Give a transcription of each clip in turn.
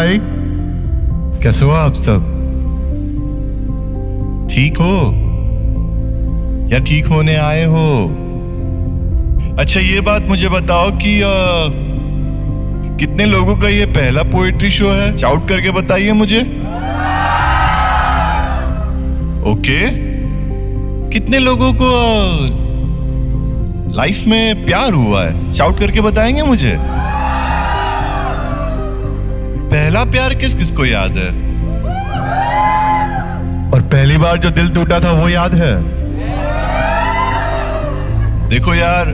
हाय, कैसे हो आप सब? ठीक हो या ठीक होने आए हो? अच्छा, ये बात मुझे बताओ कि कितने लोगों का ये पहला पोएट्री शो है? शाउट करके बताइए मुझे। ओके, कितने लोगों को लाइफ में प्यार हुआ है? शाउट करके बताएंगे मुझे। पहला प्यार किस किस को याद है? और पहली बार जो दिल टूटा था वो याद है? देखो यार,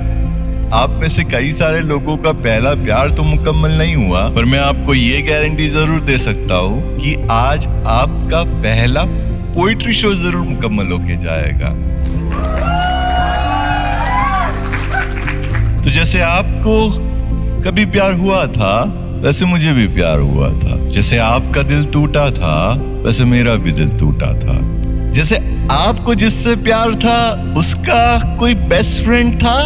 आप में से कई सारे लोगों का पहला प्यार तो मुकम्मल नहीं हुआ, पर मैं आपको ये गारंटी जरूर दे सकता हूँ कि आज आपका पहला पोएट्री शो जरूर मुकम्मल होके जाएगा। तो जैसे आपको कभी प्यार हुआ था, वैसे मुझे भी प्यार हुआ था। जैसे आपका दिल टूटा था, वैसे मेरा भी दिल टूटा था। जैसे आपको जिससे प्यार था, उसका कोई बेस्ट फ्रेंड था,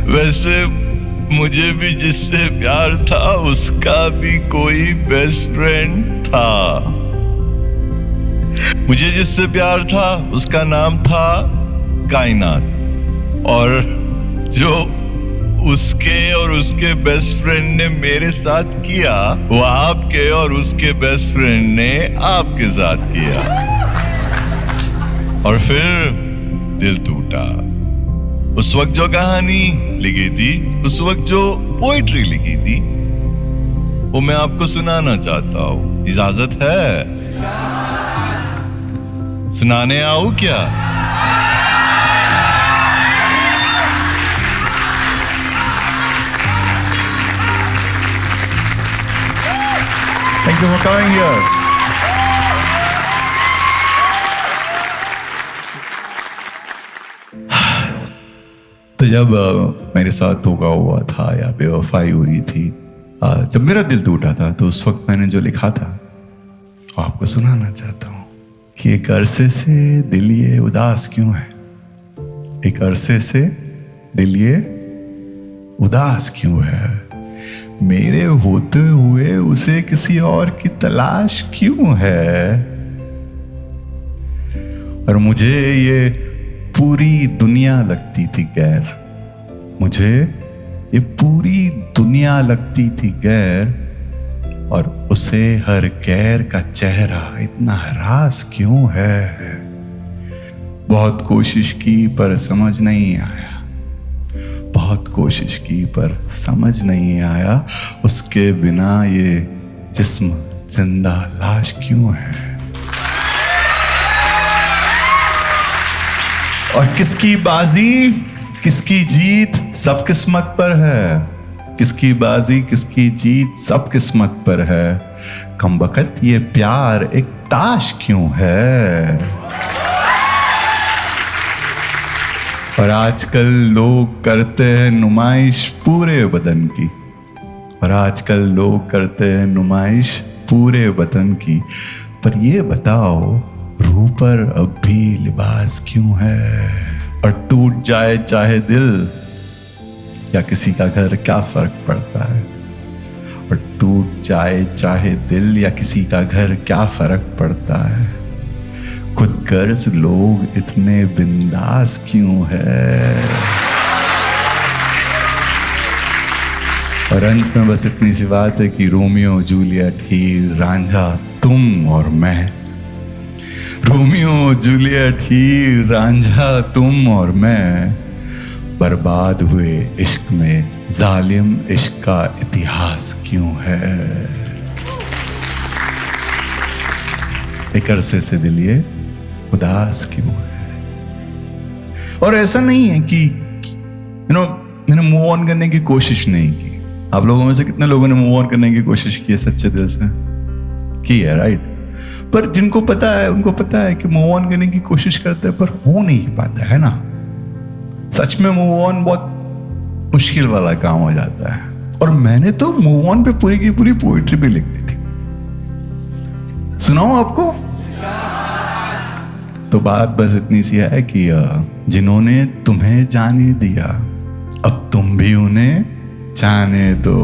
वैसे मुझे भी जिससे प्यार था, उसका भी कोई बेस्ट फ्रेंड था। मुझे जिससे प्यार था, उसका नाम था कायनात। और जो उसके और उसके बेस्ट फ्रेंड ने मेरे साथ किया, वो आपके और उसके बेस्ट फ्रेंड ने आपके साथ किया। और फिर दिल टूटा। उस वक्त जो कहानी लिखी थी, उस वक्त जो पोएट्री लिखी थी, वो मैं आपको सुनाना चाहता हूं। इजाजत है? सुनाने आऊं क्या? Thank you for coming here. तो जब मेरे साथ धोखा हुआ था या बेवफाई हुई थी, जब मेरा दिल टूटा था, तो उस वक्त मैंने जो लिखा था वो आपको सुनाना चाहता हूँ कि एक अरसे से दिल ये उदास क्यों है, एक अरसे से दिल ये उदास क्यों है, मेरे होते हुए उसे किसी और की तलाश क्यों है। और मुझे ये पूरी दुनिया लगती थी गैर, मुझे ये पूरी दुनिया लगती थी गैर, और उसे हर गैर का चेहरा इतना हरास क्यों है। बहुत कोशिश की पर समझ नहीं आया, बहुत कोशिश की पर समझ नहीं आया, उसके बिना ये जिस्म जिंदा लाश क्यों है। और किसकी बाजी किसकी जीत सब किस्मत पर है, किसकी बाजी किसकी जीत सब किस्मत पर है। कमबख्त ये प्यार एक ताश क्यों है। और आजकल लोग करते हैं नुमाइश पूरे बदन की, और आजकल लोग करते हैं नुमाइश पूरे बदन की, पर ये बताओ रूह पर अब भी लिबास क्यों है। और टूट जाए चाहे दिल या किसी का घर क्या फर्क पड़ता है, और टूट जाए चाहे दिल या किसी का घर क्या फर्क पड़ता है। खुद गर्ज लोग इतने बिंदास क्यों है। और अंत में बस इतनी सी बात है कि रोमियो जूलियट हीर रांझा तुम और मैं, रोमियो जूलियट हीर रांझा तुम और मैं, बर्बाद हुए इश्क में जालिम इश्क का इतिहास क्यों है। एक अरसे से दिल ये उदास क्यों है। और ऐसा नहीं है कि मैंने मूव ऑन करने की कोशिश नहीं की। आप लोगों में से कितने लोगों ने मूव ऑन करने की कोशिश की है सच्चे दिल से? की है, राइट। पर जिनको पता है उनको पता है कि मूव ऑन करने की कोशिश करते हैं पर हो नहीं पाता है ना। सच में मूव ऑन बहुत मुश्किल वाला काम हो जाता है। और मैंने तो मूव ऑन पे पूरी की पूरी पोएट्री भी लिख दी थी। सुनाऊं आपको? तो बात बस इतनी सी है कि जिन्होंने तुम्हें जाने दिया, अब तुम भी उन्हें जाने दो,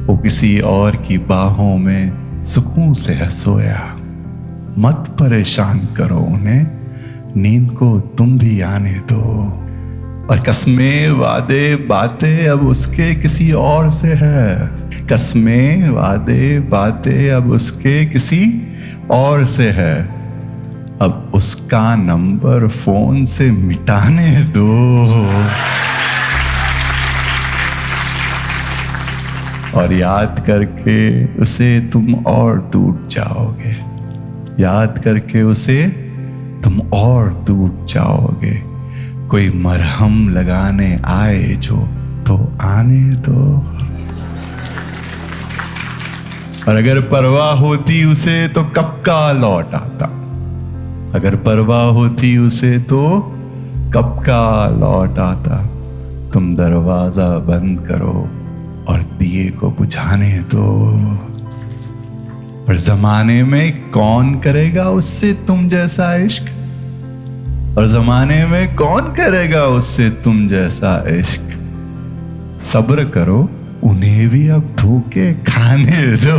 वो किसी और की बाहों में सुकून से है सोया। मत परेशान करो उन्हें, नींद को तुम भी आने दो। और कस्में वादे बातें अब उसके किसी और से है, कस्में वादे बातें अब उसके किसी और से है। अब उसका नंबर फोन से मिटाने दो। और याद करके उसे तुम और टूट जाओगे, याद करके उसे तुम और टूट जाओगे। कोई मरहम लगाने आए जो तो आने दो। और अगर परवाह होती उसे तो कब का लौट आता, अगर परवाह होती उसे तो कब का लौट आता। तुम दरवाजा बंद करो और दिए को बुझाने दो। पर जमाने में कौन करेगा उससे तुम जैसा इश्क, और जमाने में कौन करेगा उससे तुम जैसा इश्क। सब्र करो, उन्हें भी अब धोखे खाने दो।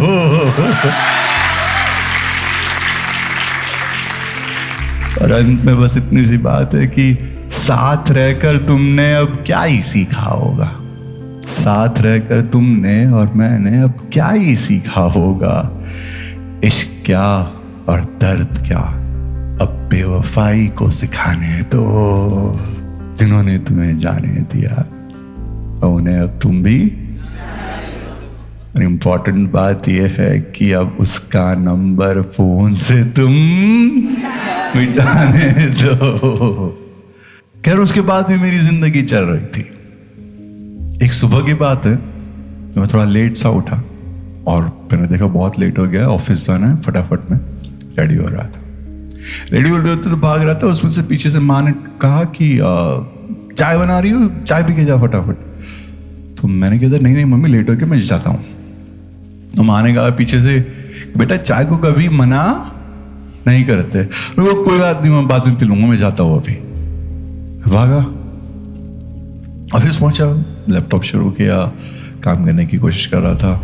और अंत में बस इतनी सी बात है कि साथ रहकर तुमने अब क्या ही सीखा होगा, साथ रहकर तुमने और मैंने अब क्या ही सीखा होगा। इश्क क्या और दर्द क्या अब बेवफाई को सिखाने दो। जिन्होंने तुम्हें जाने दिया उन्हें अब तुम भी। इम्पोर्टेंट बात यह है कि अब उसका नंबर फोन से तुम मिटाने दो। खैर उसके बाद भी मेरी जिंदगी चल रही थी। एक सुबह की बात है, मैं थोड़ा लेट सा उठा और मैंने देखा बहुत लेट हो गया, ऑफिस जाना है, फटाफट में रेडी हो रहा था। रेडी होते होते तो भाग रहा था, उसमें से पीछे से माँ ने कहा कि चाय बना रही हो, चाय पी के जा फटाफट। तो मैंने कहा नहीं नहीं मम्मी लेट हो गया, मैं जाता हूँ। तो माँ ने कहा पीछे से, बेटा चाय को कभी मना नहीं करते। कोई बात नहीं, मैं बाद में पी लूंगा, मैं जाता हूँ अभी। भागा, ऑफिस पहुंचा, लैपटॉप शुरू किया, काम करने की कोशिश कर रहा था,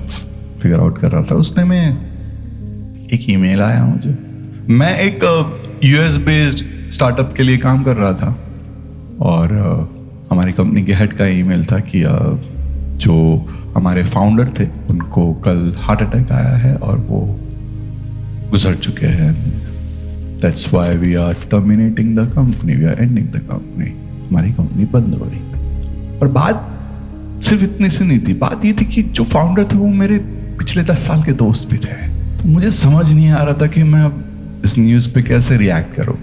फिगर आउट कर रहा था। उसने में एक ईमेल आया मुझे। मैं एक यूएस बेस्ड स्टार्टअप के लिए काम कर रहा था और हमारी कंपनी के हेड का ईमेल था कि जो हमारे फाउंडर थे उनको कल हार्ट अटैक आया है और वो गुजर चुके हैं। That's why we are terminating the company, we are ending the company. हमारी कंपनी बंद हो रही। और बात सिर्फ इतनी सी नहीं थी, बात ये थी कि जो फाउंडर थे वो मेरे पिछले 10 साल के दोस्त भी थे। तो मुझे समझ नहीं आ रहा था कि मैं अब इस न्यूज़ पे कैसे रिएक्ट करूं।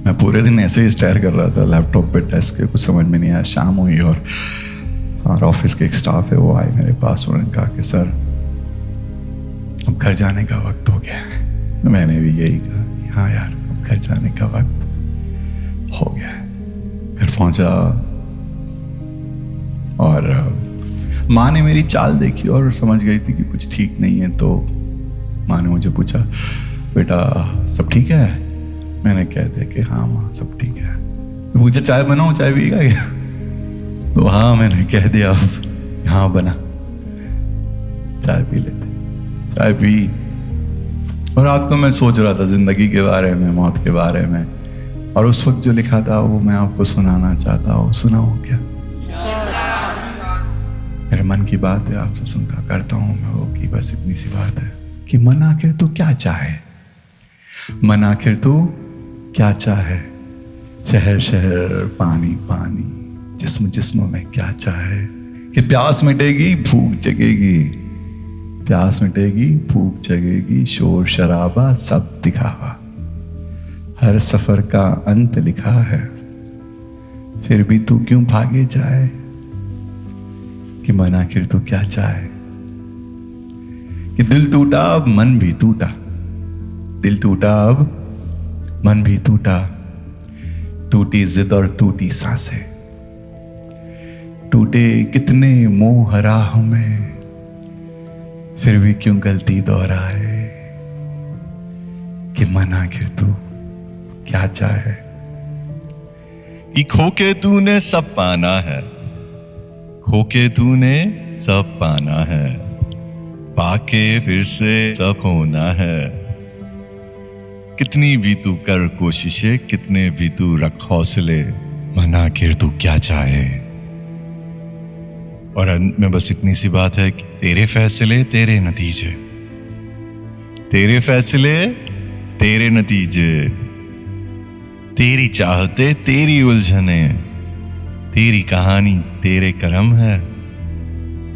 मैं पूरे दिन ऐसे ही स्टेयर कर रहा था लैपटॉप पे, डेस्क पे, कुछ समझ में नहीं आया। शाम हुई और ऑफिस के एक स्टाफ है वो आए मेरे पास, उन्होंने कहा कि सर अब घर जाने का वक्त हो गया है। मैंने भी यही कहा कि हाँ यार अब घर जाने का वक्त हो गया है। घर पहुंचा और माँ ने मेरी चाल देखी और समझ गई थी कि कुछ ठीक नहीं है। तो माँ ने मुझे पूछा बेटा सब ठीक है? मैंने कह दिया कि हाँ माँ सब ठीक है। पूछा चाय बनाऊं, चाय पिएगा क्या? तो हाँ मैंने कह दिया हाँ बना, चाय पी लेते। चाय पी और रात को मैं सोच रहा था जिंदगी के बारे में, मौत के बारे में। और उस वक्त जो लिखा था वो मैं आपको सुनाना चाहता हूँ। सुनाऊं क्या? मेरे मन की बात है, आपसे सुनता करता हूं मैं वो कि बस इतनी सी बात है कि मन आखिर तो क्या चाहे, मन आखिर तो क्या चाहे। शहर शहर पानी पानी, जिस्म जिस्म में क्या चाहे। कि प्यास मिटेगी भूख जगेगी, प्यास मिटेगी भूख जगेगी। शोर शराबा सब दिखावा, हर सफर का अंत लिखा है। फिर भी तू क्यों भागे जाए कि मन आखिर तो क्या चाहे। कि दिल टूटा अब मन भी टूटा, दिल टूटा अब मन भी टूटा। टूटी जिद और टूटी सांसें, टूटे कितने मोह राह में, फिर भी क्यों गलती दोहराए कि मन आखिर तू क्या चाहे। कि खो के तूने सब पाना है, खोके तूने सब पाना है, पाके फिर से सब होना है। कितनी भी तू कर कोशिशें, कितने भी तू रख हौसले, मना आखिर तू क्या चाहे। और अंत में बस इतनी सी बात है कि तेरे फैसले तेरे नतीजे, तेरे फैसले तेरे नतीजे, तेरी चाहते तेरी उलझने, तेरी कहानी तेरे कर्म है,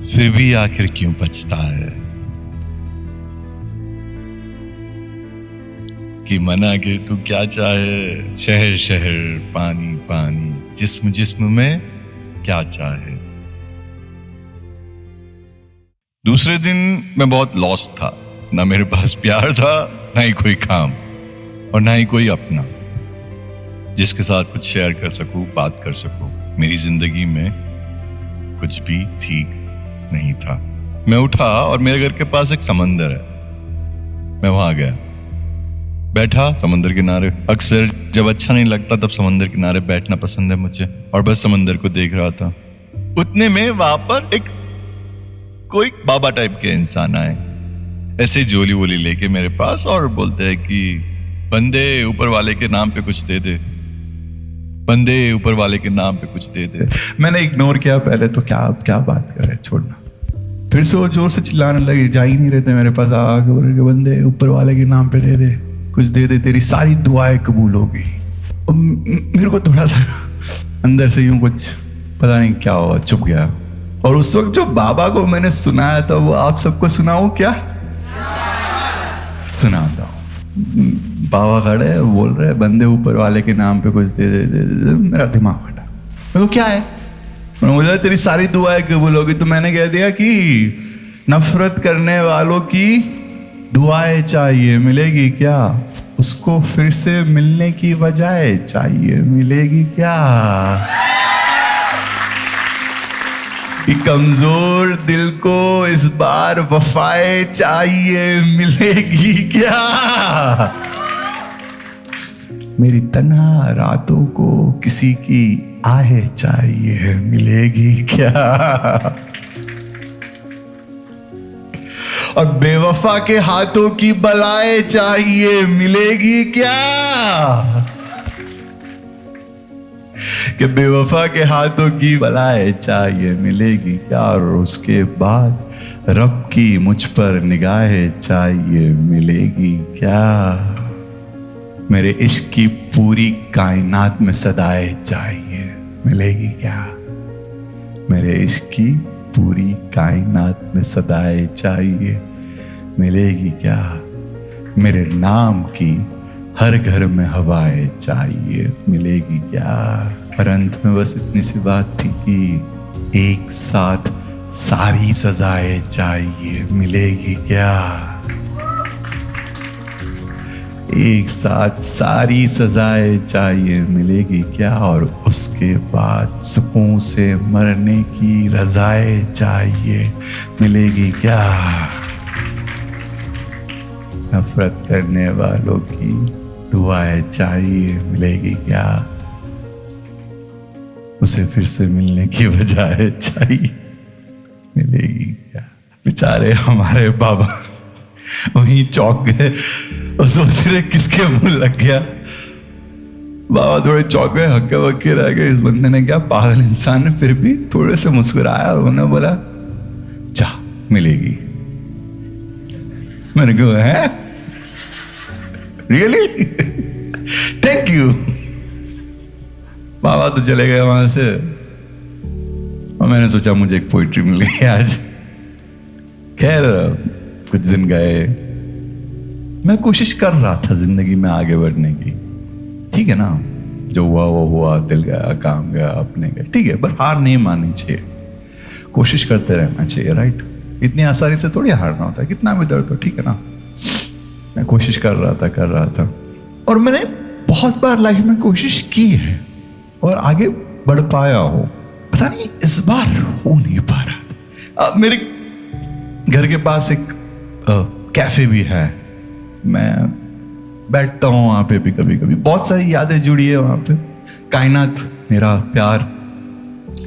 फिर भी आखिर क्यों पछता है कि मना के तू क्या चाहे। शहर शहर पानी पानी, जिस्म जिस्म में क्या चाहे। दूसरे दिन मैं बहुत लॉस्ट था, ना मेरे पास प्यार था, ना ही कोई काम, और ना ही कोई अपना जिसके साथ कुछ शेयर कर सकूं, बात कर सकूं। मेरी जिंदगी में कुछ भी ठीक नहीं था। मैं उठा और मेरे घर के पास एक समंदर है, मैं वहां गया, बैठा समंदर किनारे। अक्सर जब अच्छा नहीं लगता तब समंदर किनारे बैठना पसंद है मुझे, और बस समंदर को देख रहा था। उतने में वहां पर एक कोई बाबा टाइप के इंसान आए, ऐसे जोली वोली लेके मेरे पास, और बोलते हैं कि बंदे ऊपर वाले के नाम पे कुछ दे दे, बंदे ऊपर वाले के नाम पे कुछ दे दे। मैंने इग्नोर किया पहले तो, क्या क्या बात करे, छोड़ना। फिर से वो जोर से चिल्लाने लगे, जा ही नहीं रहते मेरे पास, आके बोल रहे बंदे ऊपर वाले के नाम पे दे दे, कुछ दे दे, तेरी सारी दुआएं कबूल होगी। मेरे को थोड़ा सा अंदर से यूं कुछ पता नहीं क्या हुआ, चुप गया। और उस वक्त जो बाबा को मैंने सुनाया था वो आप सबको सुनाऊं क्या? सुनाता हूं। बाबा खड़े बोल रहे बंदे ऊपर वाले के नाम पे कुछ दे दे, दे, दे, दे। मेरा दिमाग फटा। मेरे को क्या है, मुझे तेरी सारी दुआएं कबूल होगी। तो मैंने कह दिया कि नफरत करने वालों की दुआएं चाहिए, मिलेगी क्या? उसको फिर से मिलने की बजाय चाहिए, मिलेगी क्या? कि कमजोर दिल को इस बार वफाएं चाहिए, मिलेगी क्या? मेरी तन्हा रातों को किसी की आहें चाहिए, मिलेगी क्या? और बेवफा के हाथों की बलाएं चाहिए, मिलेगी क्या? कि बेवफा के हाथों की बलाएं चाहिए, मिलेगी क्या? और उसके बाद रब की मुझ पर निगाहें चाहिए, मिलेगी क्या? मेरे इश्क की पूरी कायनात में सदाएं चाहिए, मिलेगी क्या? मेरे इश्क की पूरी कायनात में सदाएं चाहिए, मिलेगी क्या? मेरे नाम की हर घर में हवाएं चाहिए, मिलेगी क्या? और अंत में बस इतनी सी बात थी कि एक साथ सारी सजाएं चाहिए, मिलेगी क्या? एक साथ सारी सजाएं चाहिए, मिलेगी क्या? और उसके बाद सुकून से मरने की रजाएं चाहिए, मिलेगी क्या? नफरत करने वालों की दुआएं चाहिए, मिलेगी क्या? उसे फिर से मिलने की बजाय चाहिए, मिलेगी क्या? बेचारे हमारे बाबा वहीं चौंक गए और सोच रहे किसके मुंह लग गया। बाबा थोड़े चौंक गए, हक्के बक्के रह गए। इस बंदे ने क्या, पागल इंसान ने फिर भी थोड़े से मुस्कुराया और उन्होंने बोला जा मिलेगी। मैंने कहा है रियली, थैंक यू। बाबा तो चले गए वहां से और मैंने सोचा मुझे एक पोइट्री मिल गई आज। खैर कुछ दिन गए, मैं कोशिश कर रहा था जिंदगी में आगे बढ़ने की, ठीक है ना, जो हुआ वो हुआ, दिल गया, काम गया, अपने गए, ठीक है, पर हार नहीं माननी चाहिए, कोशिश करते रहना चाहिए, राइट? इतनी आसानी से थोड़ी हारना होता है, कितना भी दर्द हो, ठीक है ना। मैं कोशिश कर रहा था और मैंने बहुत बार लाइफ में कोशिश की है और आगे बढ़ पाया हूं, पता नहीं इस बार हो नहीं पा रहा। मेरे घर के पास एक कैफे भी है, मैं बैठता हूँ वहां पे भी कभी कभी, बहुत सारी यादें जुड़ी है वहां पे। कायनात, मेरा प्यार,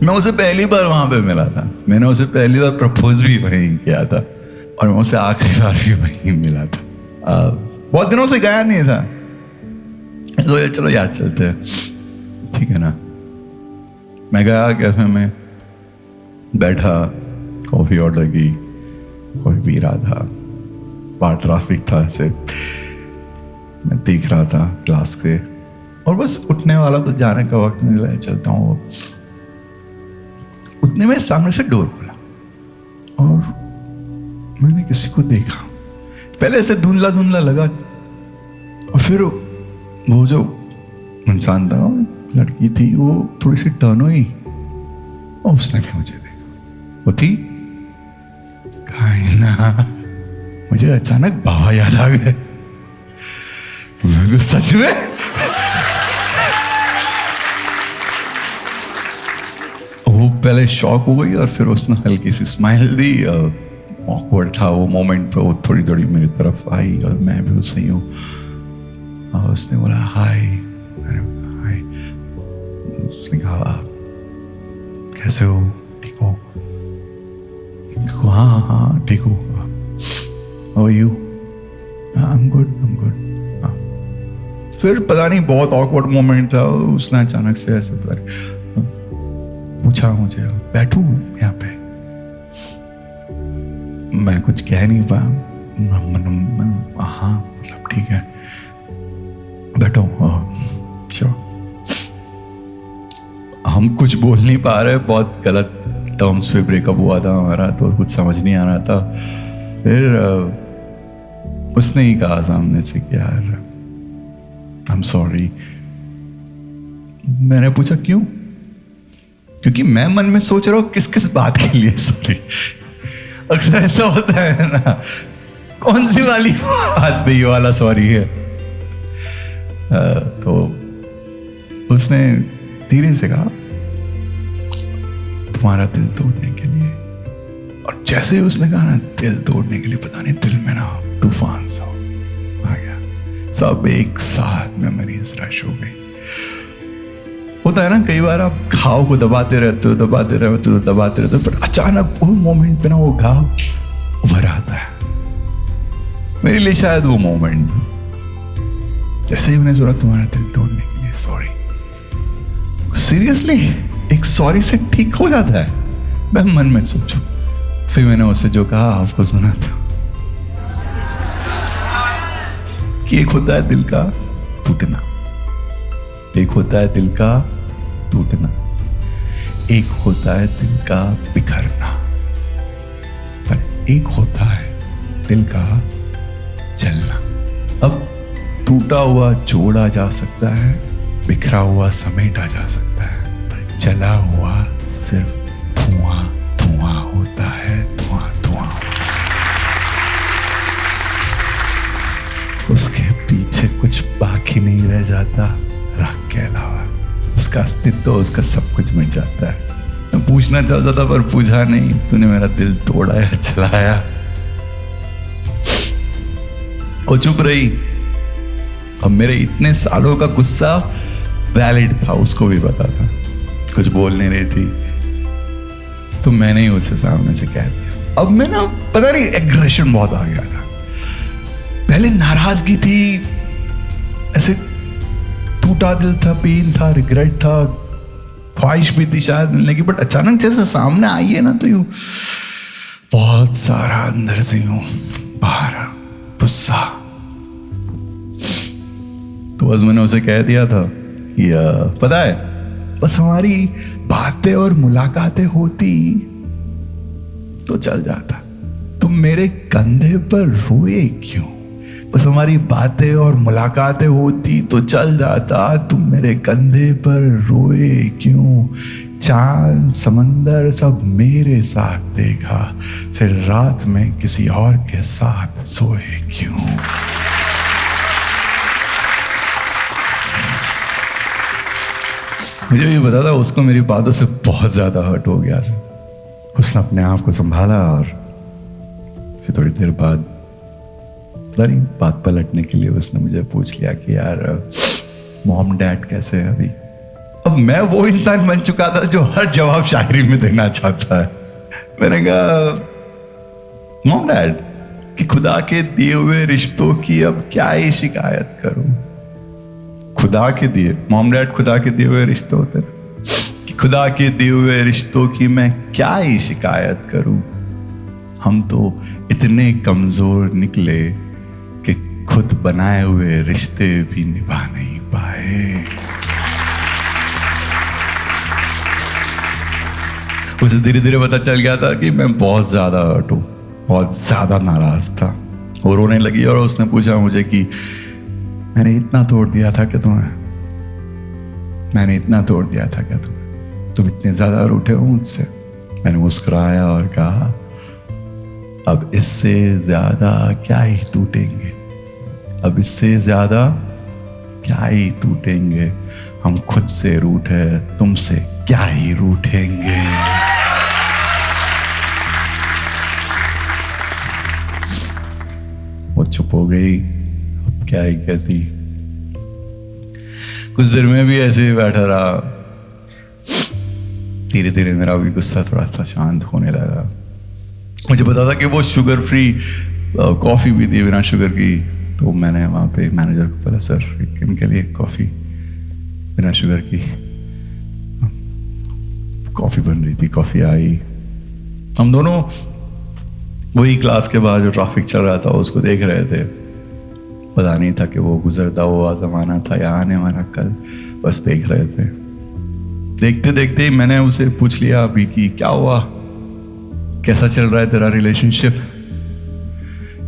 मैं उसे पहली बार वहां पे मिला था, मैंने उसे पहली बार प्रपोज भी वहीं किया था और मैं उसे आखिरी बार भी वहीं मिला था। बहुत दिनों से गया नहीं था, तो चलो यार चलते हैं, ठीक है ना। मैं गया कैफे में, बैठा, कॉफी ऑर्डर की, कॉफी पी रहा था, बाहर ट्रैफिक था, ऐसे मैं देख रहा था ग्लास से, और बस उठने वाला तो जाने का वक्त नहीं मिला, चलता हूँ। उतने में सामने से डोर खुला और मैंने किसी को देखा, पहले ऐसे धुंधला धुंधला लगा और फिर वो जो इंसान था, लड़की थी, वो थोड़ी सी टर्न हुई और उसने भी मुझे देखा। वो थी कायना। मुझे अचानक बाबा याद आ गए। सच में वो पहले शॉक हो गई और फिर उसने हल्की सी स्माइल दी। ऑकवर्ड था वो मोमेंट पे, वो थोड़ी थोड़ी मेरी तरफ आई और मैं भी उससे यूं, और उसने बोला हाय, हाय। उसने कहा कैसे हो, ठीक हो? हाँ हाँ हाँ ठीक हो। How are you? I am good, I am good. फिर पता नहीं बहुत ऑकवर्ड मोमेंट था, उसने अचानक से ऐसे पूछा मुझे, बैठूं यहाँ पे? मैं कुछ कह नहीं पाया। हाँ मतलब ठीक है, बैठो। श्योर। हम कुछ बोल नहीं पा रहे, बहुत गलत टर्म्स पे ब्रेकअप हुआ था हमारा, तो कुछ समझ नहीं आ रहा था। फिर उसने ही कहा सामने से कि यार आई एम सॉरी। मैंने पूछा क्यों? क्योंकि मैं मन में सोच रहा हूं किस किस बात के लिए सॉरी। अक्सर ऐसा होता है ना, कौन सी वाली बात पे ये वाला सॉरी है। तो उसने धीरे से कहा तुम्हारा दिल तोड़ने के लिए, और जैसे ही उसने कहा ना दिल तोड़ने के लिए, पता नहीं दिल में ना तूफान सा आ गया। सब एक साथ मेमोरीज रश हो गई। होता है ना कई बार, आप घाव को दबाते रहते हो, पर अचानक वो मोमेंट पे ना वो घाव उभर आता है। मेरे लिए शायद वो मोमेंट, जैसे ही मैंने सुना तुम्हारा दिल तोड़ने के लिए सॉरी, सीरियसली एक सॉरी से ठीक हो जाता है। मैं मन में सोचूं, फिर मैंने उससे जो कहा आपको सुना था कि एक होता है दिल का टूटना, एक होता है दिल का टूटना, एक होता है दिल का बिखरना, पर एक होता है दिल का जलना। अब टूटा हुआ जोड़ा जा सकता है, बिखरा हुआ समेटा जा सकता है, पर जला हुआ सिर्फ धुआं धुआं होता है, धुआं धुआं। उसके पीछे कुछ बाकी नहीं रह जाता राख के अलावा, उसका अस्तित्व, उसका सब कुछ मिट जाता है। मैं पूछना चाहता था पर पूछा नहीं, तूने मेरा दिल तोड़ा या जलाया? वो चुप रही। अब मेरे इतने सालों का गुस्सा वैलिड था, उसको भी पता था, कुछ बोल नहीं रही थी, तो मैंने ही उसे सामने से कह दिया। अब मैं ना पता नहीं एग्रेशन बहुत आ गया था। पहले नाराजगी थी, ऐसे टूटा दिल था, पेन था, रिग्रेट था, ख्वाहिश भी थी शायद मिलने की, बट अचानक जैसे सामने आई है ना, तो यूं बहुत सारा अंदर से यूं बाहर गुस्सा। तो बस मैंने उसे कह दिया था कि पता है, बस हमारी बातें और मुलाकातें होती तो चल जाता, तुम मेरे कंधे पर रोए क्यों? बस हमारी बातें और मुलाकातें होती तो चल जाता, तुम मेरे कंधे पर रोए क्यों? चांद समंदर सब मेरे साथ देखा, फिर रात में किसी और के साथ सोए क्यों? मुझे भी पता था उसको मेरी बातों से बहुत ज्यादा हर्ट हो गया। उसने अपने आप को संभाला और फिर थोड़ी देर बाद बात पलटने के लिए उसने मुझे पूछ लिया कि यार मॉम डैड कैसे है अभी? अब मैं वो इंसान बन चुका था जो हर जवाब शायरी में देना चाहता है। मैंने कहा मॉम डैड कि खुदा के दिए हुए रिश्तों की अब क्या ही शिकायत करूं। खुदा के दिए, मॉम डैड खुदा के दिए हुए रिश्ते होते हैं कि खुदा के दिए हुए रिश्तों की मैं क्या ही शिकायत करूं। हम तो इतने कमजोर निकले कि खुद बनाए हुए रिश्ते भी निभा नहीं पाए। उसे धीरे धीरे पता चल गया था कि मैं बहुत ज्यादा हर्ट हूं, बहुत ज्यादा नाराज था। वो रोने लगी और उसने पूछा मुझे कि मैंने इतना तोड़ दिया था क्या तुम्हें, मैंने इतना तोड़ दिया था क्या तुम्हें, तुम इतने ज्यादा रूठे हो मुझसे। मैंने मुस्कुराया और कहा अब इससे ज्यादा क्या ही टूटेंगे, अब इससे ज्यादा क्या ही टूटेंगे, हम खुद से रूठे तुमसे क्या ही रूठेंगे। वो चुप हो गई, अब क्या ही कहती। कुछ देर में भी ऐसे ही बैठा रहा। धीरे धीरे मेरा भी गुस्सा थोड़ा सा शांत होने लगा। मुझे पता था कि वो शुगर फ्री कॉफी भी दी बिना शुगर की। तो मैंने वहाँ पे मैनेजर को बोला सर इनके लिए कॉफी बिना शुगर की। कॉफी बन रही थी, कॉफी आई। हम दोनों वही क्लास के बाद जो ट्रैफिक चल रहा था उसको देख रहे थे। पता नहीं था कि वो गुजरता हुआ जमाना था या आने वाला कल, बस देख रहे थे। देखते देखते ही मैंने उसे पूछ लिया अभी कि क्या हुआ, कैसा चल रहा है तेरा रिलेशनशिप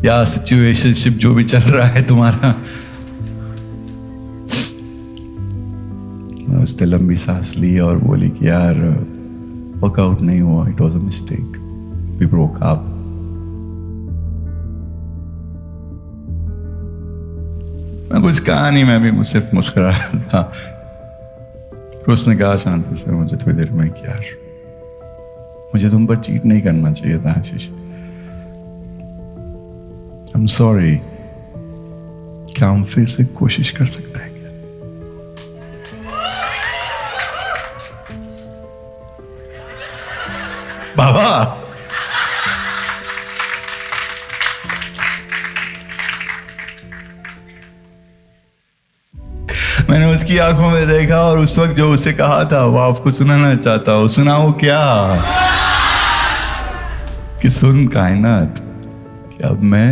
या सिचुएशनशिप, जो भी चल रहा है तुम्हारा। उसने लंबी सांस ली और बोली कि यार वर्कआउट नहीं हुआ, it was a mistake, we broke up. मैं कुछ कहा नहीं, मैं भी सिर्फ मुस्कुराया था। उसने कहा शांति से मुझे थोड़ी देर में कि यार मुझे तुम पर चीट नहीं करना चाहिए था आशीष, आई एम सॉरी, क्या हम फिर से कोशिश कर सकते हैं क्या? बाबा मैंने उसकी आंखों में देखा और उस वक्त जो उसे कहा था वो आपको सुनाना चाहता हूं। सुनाऊं क्या? कि सुन कायनात, कि अब मैं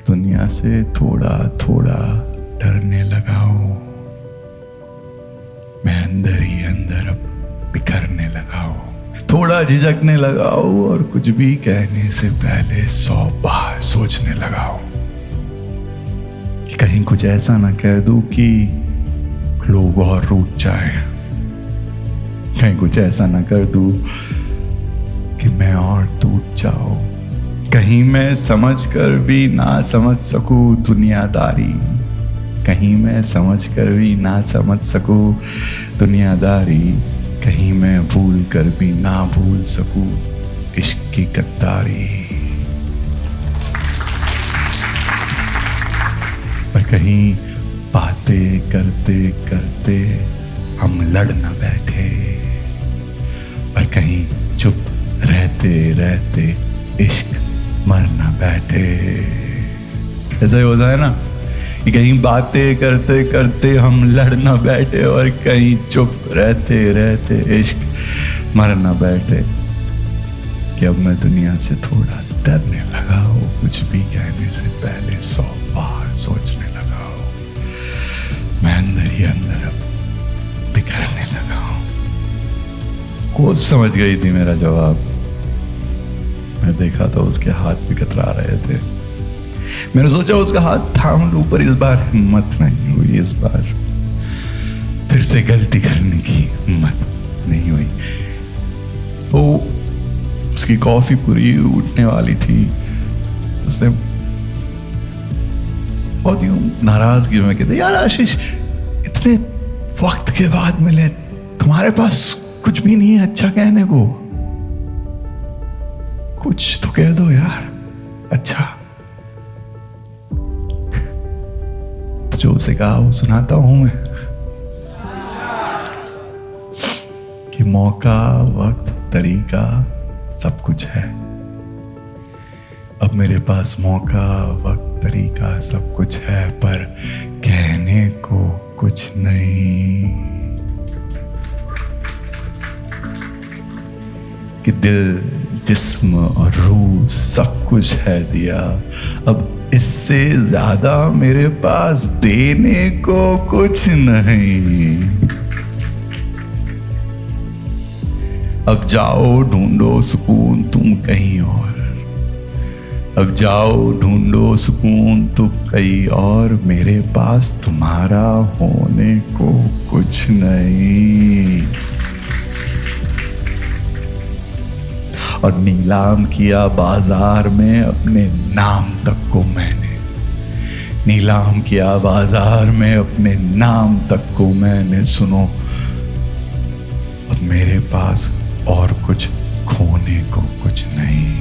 दुनिया से थोड़ा थोड़ा डरने लगा हूं। मैं अंदर ही अंदर अब बिखरने लगा हूं, थोड़ा झिझकने लगा हूं और कुछ भी कहने से पहले 100 बार सोचने लगा हूं कि कहीं कुछ ऐसा ना कह दूं कि लोग और रूठ जाए, कहीं कुछ ऐसा ना कर दूं कि मैं और टूट जाऊं, कहीं मैं समझकर भी ना समझ सकूं दुनियादारी, कहीं मैं समझकर भी ना समझ सकूं दुनियादारी, कहीं मैं भूल कर भी ना भूल सकूं इश्क की गद्दारी। और कहीं बातें करते करते हम लड़ न बैठे, और कहीं चुप रहते रहते इश्क मर न बैठे। ऐसा ही होता है ना कि कहीं बातें करते करते हम लड़ न बैठे और कहीं चुप रहते रहते इश्क मर न बैठे। कि अब मैं दुनिया से थोड़ा डरने लगा हूँ, कुछ भी कहने से पहले 100 बार सोचने लगा हूँ। मैं अंदर ही अंदर अब बिखरने लगा हूँ। वो समझ गई थी मेरा जवाब। मैं देखा तो उसके हाथ भी कतरा रहे थे। मैंने सोचा उसका हाथ थाम लूं, पर इस बार हिम्मत नहीं हुई। इस बार फिर से गलती करने की हिम्मत नहीं हुई। वो उसकी कॉफी पूरी उठने वाली थी। उसने बहुत ही नाराजगी में कहते, यार आशीष इतने वक्त के बाद मिले, तुम्हारे पास कुछ भी नहीं है अच्छा कहने को? कुछ तो कह दो यार अच्छा। तो जो उसे कहा वो सुनाता हूं मैं। कि मौका, वक्त, तरीका सब कुछ है। अब मेरे पास मौका, वक्त, तरीका सब कुछ है, पर कहने को कुछ नहीं। कि दिल, जिस्म और रूह सब कुछ है दिया, अब इससे ज्यादा मेरे पास देने को कुछ नहीं। अब जाओ ढूंढो सुकून तुम कहीं और, अब जाओ ढूंढो सुकून तुम कहीं और, मेरे पास तुम्हारा होने को कुछ नहीं। और नीलाम किया बाजार में अपने नाम तक को मैंने, नीलाम किया बाजार में अपने नाम तक को मैंने। सुनो, अब मेरे पास और कुछ खोने को कुछ नहीं।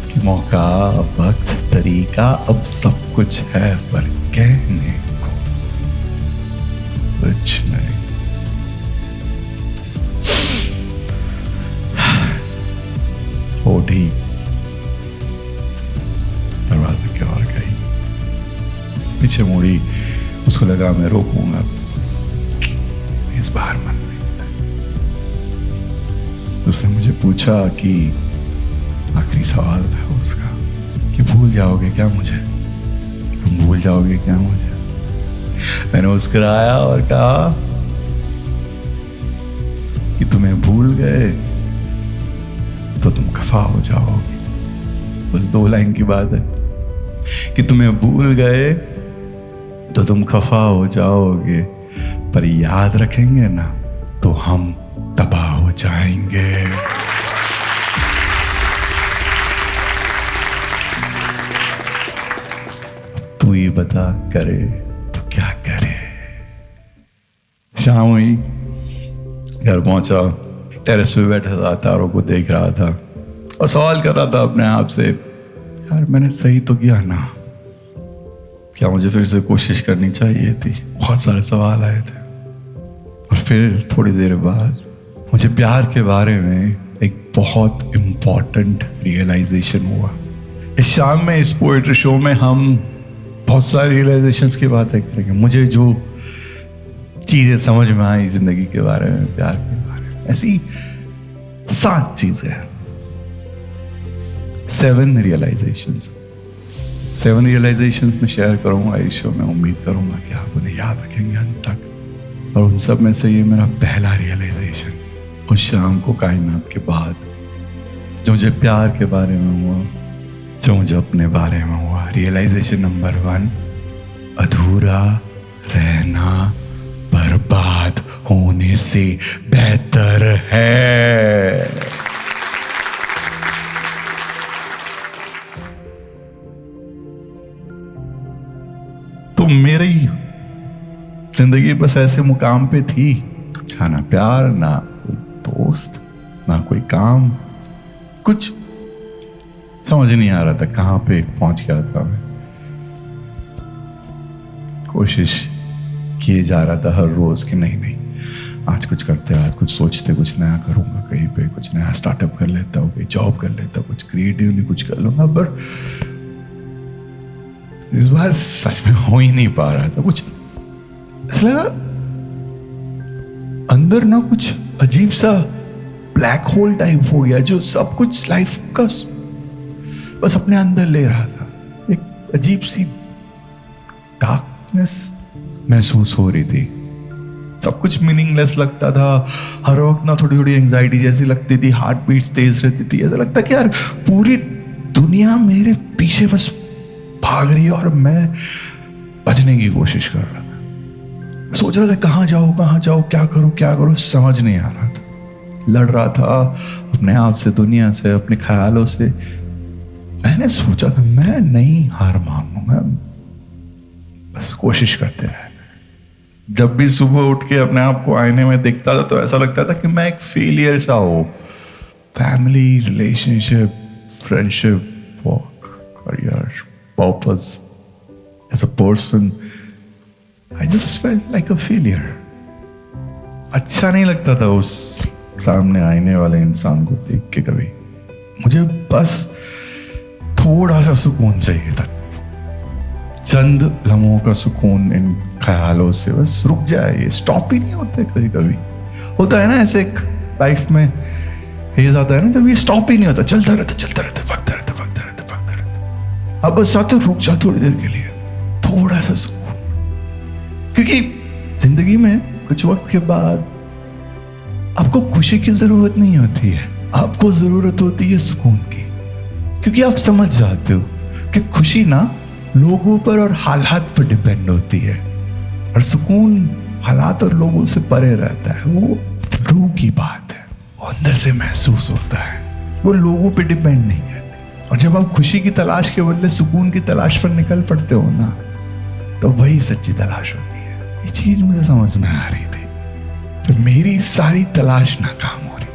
कि मौका, वक्त, तरीका अब सब कुछ है, पर कहने को कुछ नहीं। वो ठीक दरवाजे के और गई, पीछे मुड़ी, उसको लगा मैं रोकूंगा, इस बार मन नहीं। उसने मुझे पूछा कि आखिरी सवाल था उसका कि भूल जाओगे क्या मुझे, तुम भूल जाओगे क्या मुझे। मैंने मुस्कुराया और कहा कि तुम्हें भूल गए तो तुम खफा हो जाओगे। बस 2 लाइन की बात है कि तुम्हें भूल गए तो तुम खफा हो जाओगे, पर याद रखेंगे ना तो हम तबाह हो जाएंगे। तू ही बता करे तो क्या करे। शाम हुई, घर पहुंचा, टेरेस पे बैठा था, तारों को देख रहा था और सवाल कर रहा था अपने आप से, यार मैंने सही तो किया ना, क्या मुझे फिर से कोशिश करनी चाहिए थी। बहुत सारे सवाल आए थे। और फिर थोड़ी देर बाद मुझे प्यार के बारे में एक बहुत इंपॉर्टेंट रियलाइजेशन हुआ। इस शाम में, इस पोएट्री शो में हम बहुत सारी रियलाइजेशंस की बातें करेंगे। मुझे जो चीजें समझ में आई जिंदगी के बारे में, प्यार के बारे में, ऐसी 7 चीजें हैं, 7 रियलाइजेशंस। 7 रियलाइजेशंस में शेयर करूंगा इस शो में। उम्मीद करूंगा कि आप उन्हें याद रखेंगे अंत तक। और उन सब में से ये मेरा पहला रियलाइजेशन उस शाम को कायनात के बाद, जो मुझे प्यार के बारे में हुआ, जो मुझे अपने बारे में हुआ। रियलाइजेशन नंबर 1, अधूरा रहना बर्बाद होने से बेहतर है। तो मेरी जिंदगी बस ऐसे मुकाम पे थी, ना प्यार, ना कोई दोस्त, ना कोई काम, कुछ समझ नहीं आ रहा था कहां पे पहुंच गया था मैं। कोशिश किए जा रहा था हर रोज कि नहीं आज कुछ करते, आज कुछ सोचते, कुछ नया करूंगा, कहीं पे कुछ नया स्टार्टअप कर लेता हूँ, कोई जॉब कर लेता हूँ, कुछ क्रिएटिवली कुछ कर लूंगा। पर इस बार सच में हो ही नहीं पा रहा था। कुछ ऐसा लगा अंदर ना कुछ अजीब सा ब्लैक होल टाइप हो गया, जो सब कुछ लाइफ का बस अपने अंदर ले रहा था। एक अजीब सी डार्कनेस महसूस हो रही थी, सब कुछ मीनिंगलेस लगता था। हर वक्त ना थोड़ी थोड़ी एंजाइटी जैसी लगती थी, हार्ट बीट्स तेज रहती थी। ऐसा लगता कि यार पूरी दुनिया मेरे पीछे बस भाग रही है और मैं बचने की कोशिश कर रहा था। सोच रहा था कहां जाऊं, क्या करूं, समझ नहीं आ रहा था। लड़ रहा था अपने आप से, दुनिया से, अपने ख्यालों से। मैंने सोचा था मैं नहीं हार मानूंगा, बस कोशिश करते रहना। जब भी सुबह उठ के अपने आप को आईने में देखता था तो ऐसा लगता था कि मैं एक फेलियर सा हूं। Family, relationship, friendship, work, career, purpose, as a person, I just felt like a failure. अच्छा नहीं लगता था उस सामने आने वाले इंसान को देख के कभी। मुझे बस थोड़ा सा सुकून चाहिए था, चंद लम्हों का सुकून इन ख्यालों से, बस रुक जाए। ये स्टॉप ही नहीं होते। कभी कभी होता है ना ऐसे, एक लाइफ में फेज आता है ना जब ये स्टॉप ही नहीं होता, चलता रहता फकता रहता। अब बस आते रुक जा थोड़ी देर के लिए, थोड़ा सा सुकून। क्योंकि जिंदगी में कुछ वक्त के बाद आपको खुशी की जरूरत नहीं होती है, आपको जरूरत होती है सुकून की। क्योंकि आप समझ जाते हो कि खुशी ना लोगों पर और हालात पर डिपेंड होती है, और सुकून हालात और लोगों से परे रहता है। वो रूह की बात है, वो अंदर से महसूस होता है, वो लोगों पे डिपेंड नहीं करती। और जब आप खुशी की तलाश के बदले सुकून की तलाश पर निकल पड़ते हो ना, तो वही सच्ची तलाश होती है। ये चीज मुझे समझ में आ रही थी, तो मेरी सारी तलाश नाकाम हो रही।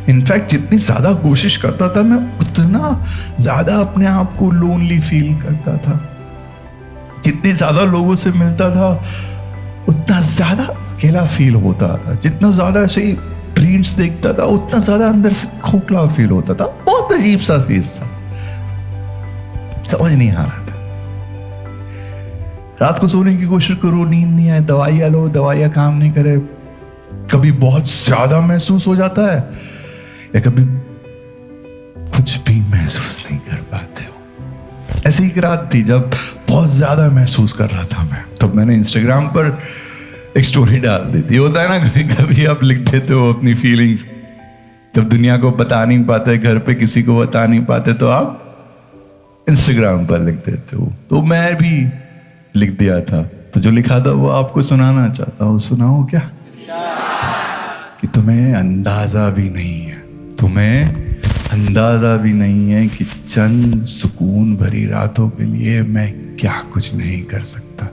इनफैक्ट जितनी ज्यादा कोशिश करता था मैं, उतना ज्यादा अपने आप को लोनली फील करता था। जितनी ज्यादा लोगों से मिलता था उतना ज्यादा अकेला फील होता था। जितना ज्यादा ऐसे ही ड्रीम्स देखता था उतना ज्यादा अंदर से खोखला फील होता था। बहुत अजीब सा फेस था, समझ नहीं आ रहा था। रात को सोने की कोशिश करो, नींद नहीं आए, दवाइयां लो, दवाइयां काम नहीं करे। कभी बहुत ज्यादा महसूस हो जाता है, या कभी कुछ भी महसूस नहीं कर पाते हो। ऐसी एक रात थी जब बहुत ज्यादा महसूस कर रहा था मैं, तब मैंने इंस्टाग्राम पर एक स्टोरी डाल दी थी। होता है ना कभी कभी आप लिख देते हो अपनी फीलिंग्स, जब दुनिया को बता नहीं पाते, घर पे किसी को बता नहीं पाते, तो आप इंस्टाग्राम पर लिख देते हो। तो मैं भी लिख दिया था, तो जो लिखा था वो आपको सुनाना चाहता हूँ। सुनाओ क्या? कि तुम्हें अंदाजा भी नहीं है, तुम्हें अंदाजा भी नहीं है कि चंद सुकून भरी रातों के लिए मैं क्या कुछ नहीं कर सकता।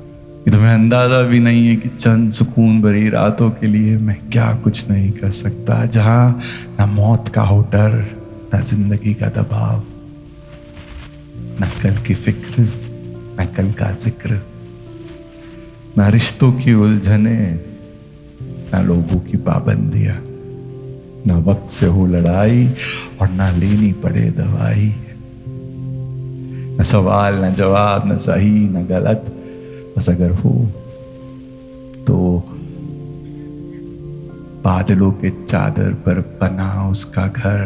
कि तुम्हें अंदाजा भी नहीं है कि चंद सुकून भरी रातों के लिए मैं क्या कुछ नहीं कर सकता। जहां ना मौत का हो डर, ना जिंदगी का दबाव, ना कल की फिक्र, ना कल का जिक्र, ना रिश्तों की उलझने, ना लोगों की पाबंदियां, ना वक्त से हो लड़ाई और ना लेनी पड़े दवाई। न सवाल न जवाब, न सही न गलत, बस अगर हो तो बादलों के चादर पर बना उसका घर,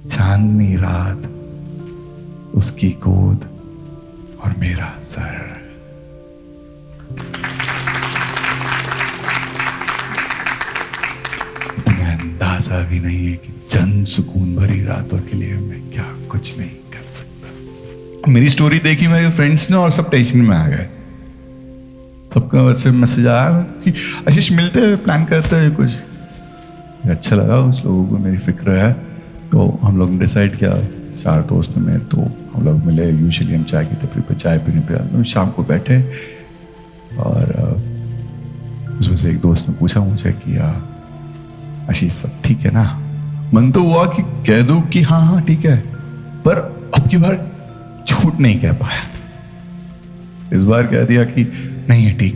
चांदनी रात, उसकी गोद और मेरा सर। तुम्हें अंदाजा भी नहीं है कि चंद सुकून भरी रातों के लिए मैं क्या कुछ नहीं कर सकता। मेरी स्टोरी देखी मेरे फ्रेंड्स ने और सब टेंशन में आ गए। सबका वैसे मैसेज आया कि आशीष मिलते हैं, प्लान करते हैं कुछ। अच्छा लगा उस लोगों को मेरी फिक्र है, तो हम लोग ने डिसाइड किया, 4 दोस्त में, तो हम लोग मिले। यूजुअली हम चाय की टपरी पर चाय पीने पे शाम को बैठे, और उसमें से एक दोस्त ने पूछा मुझे कि आशीष सब ठीक है ना? मन तो हुआ कि कह दूं कि हाँ हाँ ठीक है, पर अब की बार झूठ नहीं कह पाया। इस बार कह दिया कि नहीं है ठीक।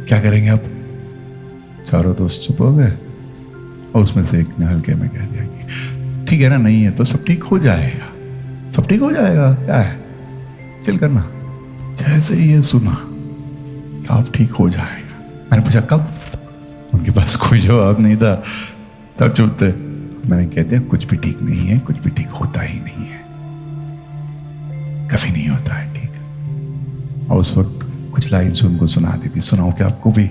क्या करेंगे अब? चारों दोस्त चुप हो गए, और उसमें से एक ने हल्के में कह दिया कि ठीक है ना, नहीं है तो सब ठीक हो जाएगा, सब ठीक हो जाएगा, क्या है, चिल करना। जैसे ही ये सुना सब ठीक हो जाएगा, मैंने पूछा कब? उनके पास कोई जवाब नहीं था, तब चुप थे। मैंने कह दिया कुछ भी ठीक नहीं है, कुछ भी ठीक होता ही नहीं है, कभी नहीं होता है ठीक। और उस वक्त कुछ लाइन्स उनको सुना दी थी। सुनाओ क्या आपको भी?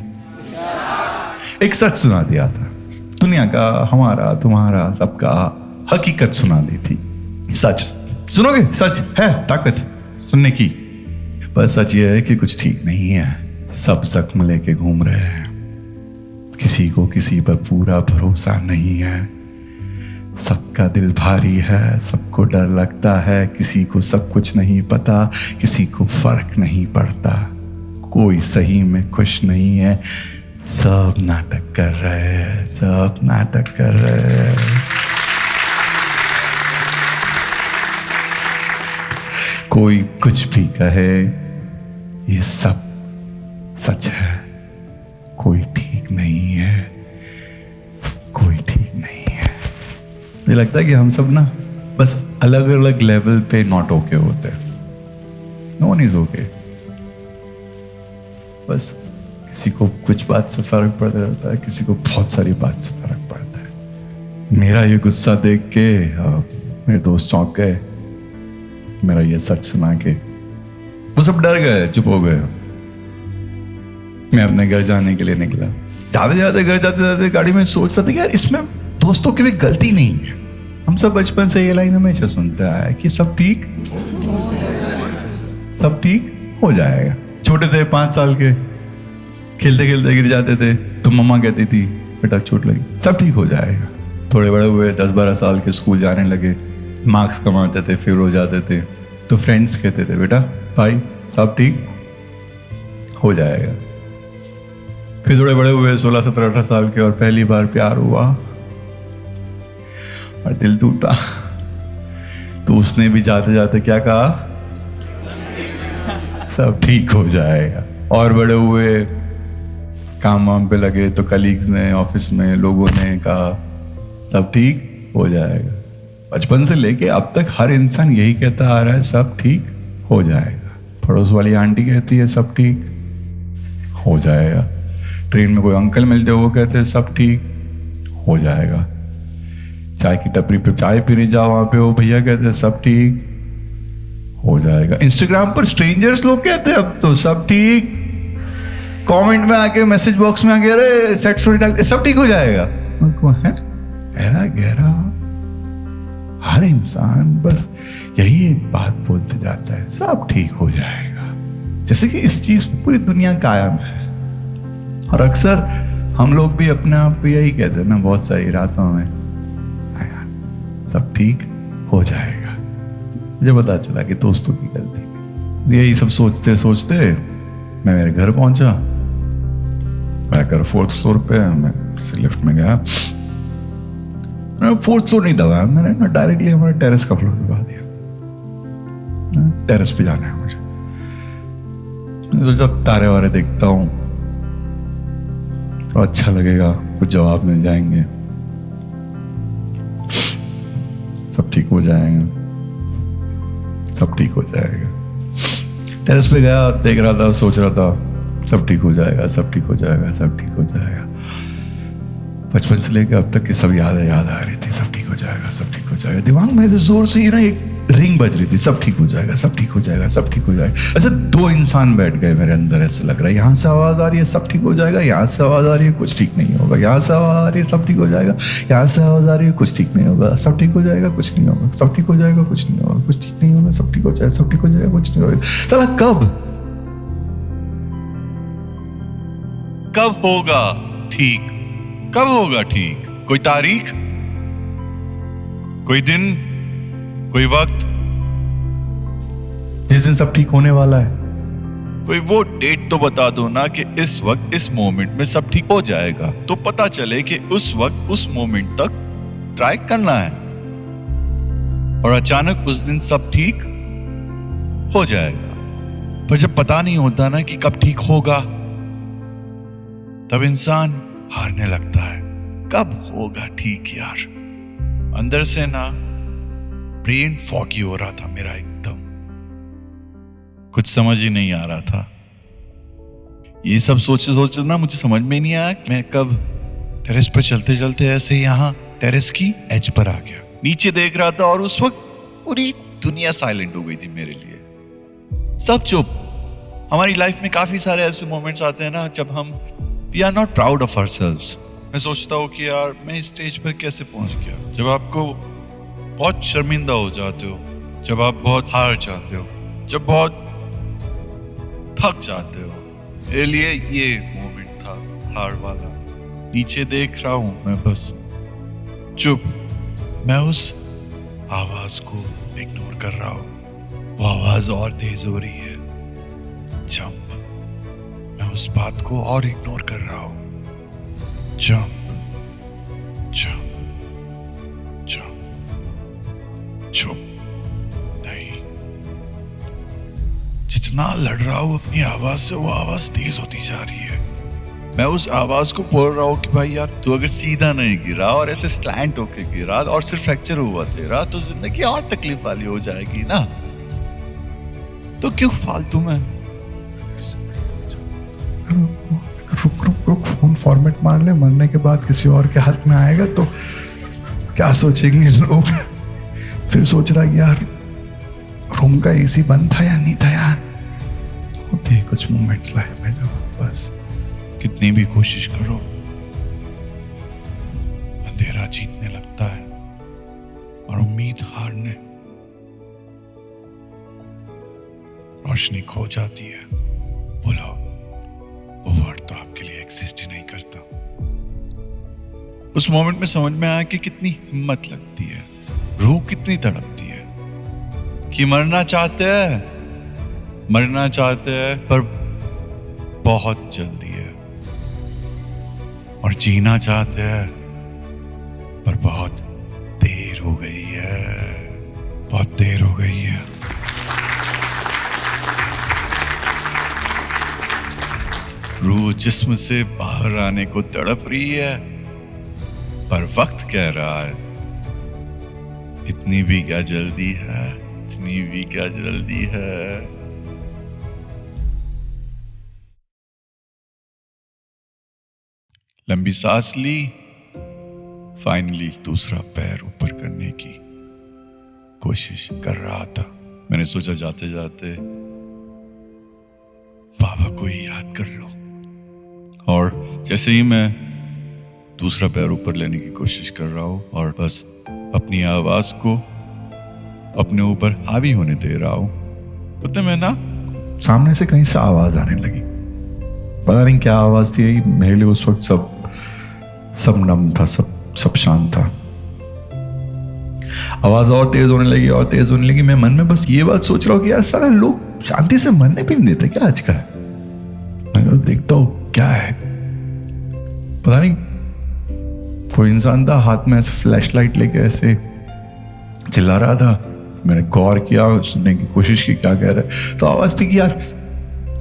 एक सच सुना दिया था, दुनिया का, हमारा, तुम्हारा, सबका, हकीकत सुना दी थी। सच सुनोगे? सच है ताकत सुनने की। पर सच ये है कि कुछ ठीक नहीं है। सब जख्म लेके घूम रहे हैं, किसी को किसी पर पूरा भरोसा नहीं है। सबका दिल भारी है, सबको डर लगता है, किसी को सब कुछ नहीं पता, किसी को फर्क नहीं पड़ता, कोई सही में खुश नहीं है। सब नाटक कर रहे हैं, सब नाटक कर रहे हैं। कोई कुछ भी कहे, ये सब सच है, कोई ठीक नहीं है, कोई ठीक नहीं है। मुझे लगता है कि हम सब ना बस अलग अलग लेवल पे नॉट ओके होते हैं। No one is okay. बस किसी को कुछ बात से फर्क पड़ता रहता है, किसी को बहुत सारी बात से फर्क पड़ता है। मेरा ये गुस्सा देख के मेरे दोस्त चौंक गए, मेरा ये सच सुना के वो सब डर गए, चुप हो गए। मैं अपने घर जाने के लिए निकला। जाते जाते घर जाते जाते गाड़ी में सोच रहा था कि यार इसमें दोस्तों की भी गलती नहीं है। हम सब बचपन से ये लाइन हमेशा सुनते आए कि सब ठीक हो जाएगा। छोटे थे 5 साल के, खेलते खेलते गिर जाते थे तो मम्मा कहती थी बेटा चोट लगी, सब ठीक हो जाएगा। थोड़े बड़े हुए 10-12 साल के, स्कूल जाने लगे, मार्क्स कमाते थे, फिर हो जाते थे तो फ्रेंड्स कहते थे बेटा भाई सब ठीक हो जाएगा। फिर थोड़े बड़े हुए 16-17-18 साल के और पहली बार प्यार हुआ और दिल टूटा तो उसने भी जाते जाते क्या कहा, सब ठीक हो जाएगा। और बड़े हुए, काम वाम पे लगे तो कलीग्स ने, ऑफिस में लोगों ने कहा सब ठीक हो जाएगा। बचपन से लेके अब तक हर इंसान यही कहता आ रहा है सब ठीक हो जाएगा। पड़ोस वाली आंटी कहती है सब ठीक हो जाएगा। ट्रेन में कोई अंकल मिलते हो वो कहते हैं सब ठीक हो जाएगा। चाय की टपरी पे चाय पीने जाओ, वहां पे वो भैया कहते हैं सब ठीक हो जाएगा। इंस्टाग्राम पर स्ट्रेंजर्स लोग कहते हैं अब तो सब ठीक। कमेंट में आके, मैसेज बॉक्स में आके अरे सेट स्टोरी डालते सब ठीक हो जाएगा। उनको है गहरा गहरा हर इंसान बस यही एक बात बोलते जाता है सब ठीक हो जाएगा, जैसे कि इस चीज पे पूरी दुनिया कायम है। और अक्सर हम लोग भी अपने आप को यही कहते हैं ना बहुत सारी रातों में, सब ठीक हो जाएगा। मुझे पता चला कि दोस्तों की गलती। यही सब सोचते सोचते मैं मेरे घर पहुंचा। मेरा घर 4th फ्लोर पे है। मैं लिफ्ट में गया, मैंने 4th फ्लोर नहीं दबाया, मैंने ना डायरेक्टली हमारे टेरेस का फ्लोर दबा दिया। टेरेस पे जाना है मुझे। तो जब तारे वारे देखता हूं तो अच्छा लगेगा, कुछ जवाब मिल जाएंगे, सब ठीक हो जाएगा, सब ठीक हो जाएगा। टेरेस पे गया, देख रहा था, सोच रहा था सब ठीक हो जाएगा, सब ठीक हो जाएगा, सब ठीक हो जाएगा। बचपन से लेकर अब तक की सब यादें याद आ रही थी, सब ठीक हो जाएगा, सब ठीक हो जाएगा। दिमाग में ऐसे जोर से ना एक रिंग बज रही थी, सब ठीक हो जाएगा, सब ठीक हो जाएगा, सब ठीक हो जाएगा। ऐसे 2 इंसान बैठ गए मेरे अंदर, ऐसा लग रहा है यहाँ से आवाज आ रही है सब ठीक हो जाएगा, यहाँ से आवाज आ रही है कुछ ठीक नहीं होगा, यहाँ से आवाज आ रही है सब ठीक हो जाएगा, यहाँ से आवाज आ रही है कुछ ठीक नहीं होगा, सब ठीक हो जाएगा कुछ नहीं होगा, सब ठीक हो जाएगा कुछ नहीं होगा, कुछ ठीक नहीं होगा, सब ठीक हो जाएगा, सब ठीक हो जाएगा कुछ नहीं होगा। साला कब होगा ठीक? कब होगा ठीक? कोई तारीख, कोई दिन, कोई वक्त जिस दिन सब ठीक होने वाला है? कोई वो डेट तो बता दो ना कि इस वक्त इस मोमेंट में सब ठीक हो जाएगा, तो पता चले कि उस वक्त उस मोमेंट तक ट्राई करना है। और अचानक उस दिन सब ठीक हो जाएगा। पर जब पता नहीं होता ना कि कब ठीक होगा, तब इंसान हारने लगता है। कब होगा ठीक यार? अंदर से ना ब्रेन फॉगी हो रहा था मेरा, एकदम कुछ समझ ही नहीं आ रहा था। ये सब सोचते सोचते ना मुझे समझ में नहीं आया मैं कब टेरेस पर चलते चलते ऐसे यहां टेरेस की एज पर आ गया। नीचे देख रहा था और उस वक्त पूरी दुनिया साइलेंट हो गई थी मेरे लिए, सब चुप। हमारी लाइफ में काफी सारे ऐसे मोमेंट्स आते हैं ना जब हम we are not proud of ourselves. मैं सोचता हूँ कि यार मैं इस स्टेज पर कैसे पहुंच गया। जब आपको बहुत शर्मिंदा हो जाते हो, जब आप बहुत हार जाते हो, जब बहुत थक जाते हो। मेरे लिए ये मोमेंट था हार वाला। नीचे देख रहा हूं मैं बस चुप। मैं उस आवाज को इग्नोर कर रहा हूं। वो आवाज और तेज हो रही है। जंप। मैं उस बात को और इग्नोर कर रहा हूं। Jump jump jump. चुप नहीं। जितना लड़ रहा हूँ अपनी आवाज से, वो आवाज तेज होती जा रही है। मैं उस आवाज को बोल रहा हूँ कि भाई यार, तू अगर सीधा नहीं गिरा और ऐसे स्लैंट होके गिरा और सिर्फ फ्रैक्चर हुआ तेरा, तो जिंदगी और तकलीफ वाली हो जाएगी ना। तो क्यों फालतू में रुक रुक रुक, फोन फॉर्मेट मार ले, मरने के बाद किसी और के हाथ में आएगा तो क्या सोचेंगे लोग। फिर सोच रहा यार रूम का एसी बंद था या नहीं था यार। होते कुछ मोमेंट्स लाइफ में जब बस कितनी भी कोशिश करो, अंधेरा जीतने लगता है और उम्मीद हारने, रोशनी खो जाती है। बोलो, वो वर्ड तो आपके लिए एग्जिस्ट ही नहीं करता। उस मोमेंट में समझ में आया कि कितनी हिम्मत लगती है, रूह कितनी तड़पती है कि मरना चाहते हैं पर बहुत जल्दी है, और जीना चाहते हैं पर बहुत देर हो गई है, बहुत देर हो गई है। रूह जिस्म से बाहर आने को तड़प रही है, पर वक्त कह रहा है इतनी भी क्या जल्दी है, इतनी भी क्या जल्दी है। लंबी सांस ली, फाइनली दूसरा पैर ऊपर करने की कोशिश कर रहा था। मैंने सोचा जाते जाते बाबा को ही याद कर लो, और जैसे ही मैं दूसरा पैर ऊपर लेने की कोशिश कर रहा हूं और बस अपनी आवाज को अपने ऊपर हावी होने दे रहा हूं, पता मैं ना सामने से कहीं से आवाज आने लगी। पता नहीं क्या आवाज थी मेरे लिए उस वक्त। सब नम था, सब शांत था। आवाज और तेज होने लगी। मैं मन में बस ये बात सोच रहा हूँ कि यार सारा लोग शांति से मरने भी नहीं देते क्या आजकल। मैं देखता हूँ क्या है, पता नहीं कोई इंसान था हाथ में ऐसे फ्लैश लाइट लेके ऐसे चिल्ला रहा था। मैंने गौर किया, सुनने की कोशिश की क्या कह रहा है। तो आवाज थी कि यार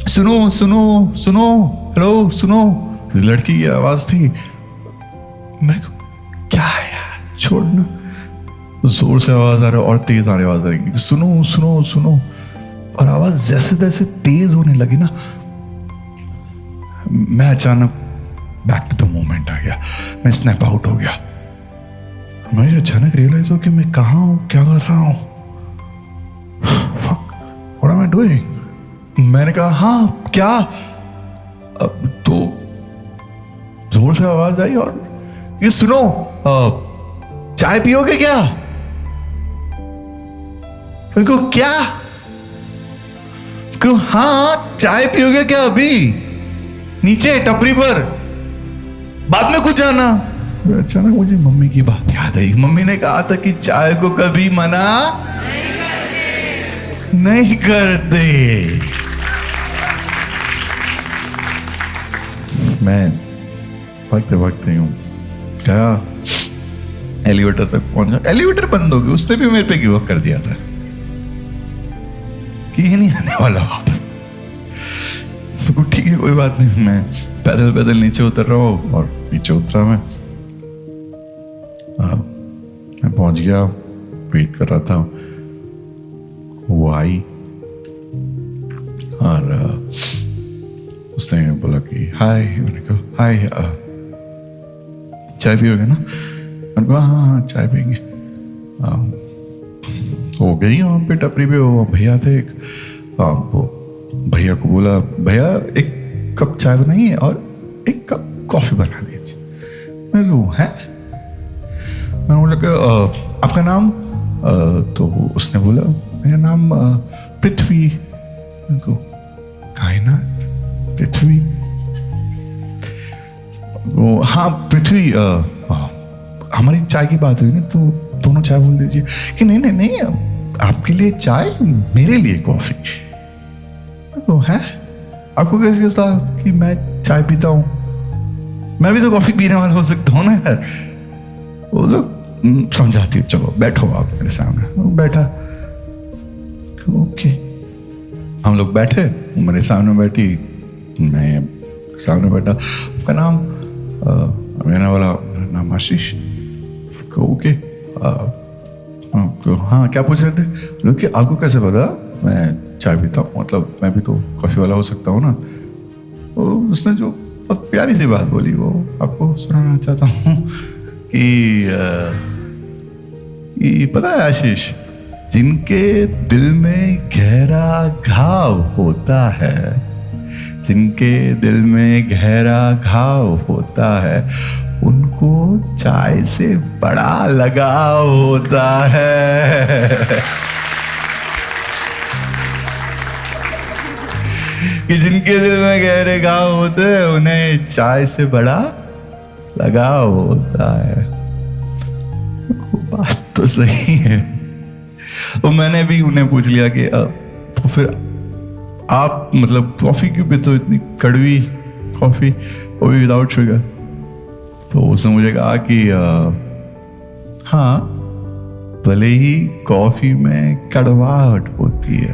सुनो सुनो सुनो, हेलो सुनो। लड़की की आवाज थी। मैं क्या है यार, छोड़ना। जोर से आवाज आ रहा है और तेज आने आवाज आ रही है, सुनो सुनो सुनो। और आवाज जैसे जैसे तेज होने लगी ना, मैं अचानक बैक टू द मोमेंट आ गया। मैं स्नैप आउट हो गया। मुझे अचानक रियलाइज हो कि मैं कहाँ हूँ, क्या कर रहा हूँ। Fuck, what am I doing. मैंने कहा हाँ क्या। अब तो जोर से आवाज आई और ये सुनो, चाय पियोगे क्या। उनको क्या, क्यों हाँ चाय पियोगे क्या अभी, नीचे टपरी पर, बाद में कुछ जाना। अचानक मुझे मम्मी की बात याद आई। मम्मी ने कहा था कि चाय को कभी मना नहीं करते। मैं वक्त ही हूं क्या, एलिवेटर तक पहुंचा। एलिवेटर बंद हो गया, उसने भी मेरे पे गिव अप कर दिया था कि ये नहीं आने वाला वापस। तो ठीक है कोई बात नहीं। मैं पैदल पैदल नीचे उतर रहा हूँ और नीचे उतरा मैं पहुंच गया। वेट कर रहा था, वो आई और उसने बोला कि हाय। मैंने कहा हाय, चाय पियोगे ना। मैंने कहा हाँ चाय पियेंगे। हो गई वहाँ पे टपरी पे वो भैया थे एक। वो भैया को बोला भैया एक कप चाय बनाइए और एक कप कॉफी बना दीजिए। मैं कहा है। मैंने बोला कि आपका नाम। तो उसने बोला मेरा नाम पृथ्वी। मैं कहा कायनात पृथ्वी। वो हाँ पृथ्वी, हमारी चाय की बात हुई ना तो दोनों चाय बोल दीजिए। कि नहीं नहीं नहीं, आपके लिए चाय मेरे लिए कॉफी। तो है आपको कैसे कैसा कि मैं चाय पीता हूँ, मैं भी तो कॉफी पीने वाला हो सकता हूँ ना यार। वो लोग समझाती है, चलो बैठो आप मेरे सामने। बैठा ओके हम लोग बैठे, वो मेरे सामने बैठी, मैं सामने बैठा। उसका नाम मैंने बोला मेरा नाम आशीष। ओके हाँ क्या पूछ रहे थे लोग कि आपको कैसे पता मैं चाय पीता हूँ, मतलब मैं भी तो कॉफ़ी वाला हो सकता हूँ ना। तो उसने जो बहुत प्यारी सी बात बोली वो आपको सुनाना चाहता हूँ कि पता है आशीष, जिनके दिल में गहरा घाव होता है, जिनके दिल में गहरा घाव होता है, उनको चाय से बड़ा लगाव होता है। कि जिनके दिल में गहरे घाव होते हैं उन्हें चाय से बड़ा लगाव होता है। बात तो सही है। तो मैंने भी उन्हें पूछ लिया कि तो फिर आप मतलब कॉफी क्यों पीते हो, इतनी कड़वी कॉफी, वो भी विदाउट शुगर। तो उसने मुझे कहा कि हाँ भले ही कॉफी में कड़वाहट होती है,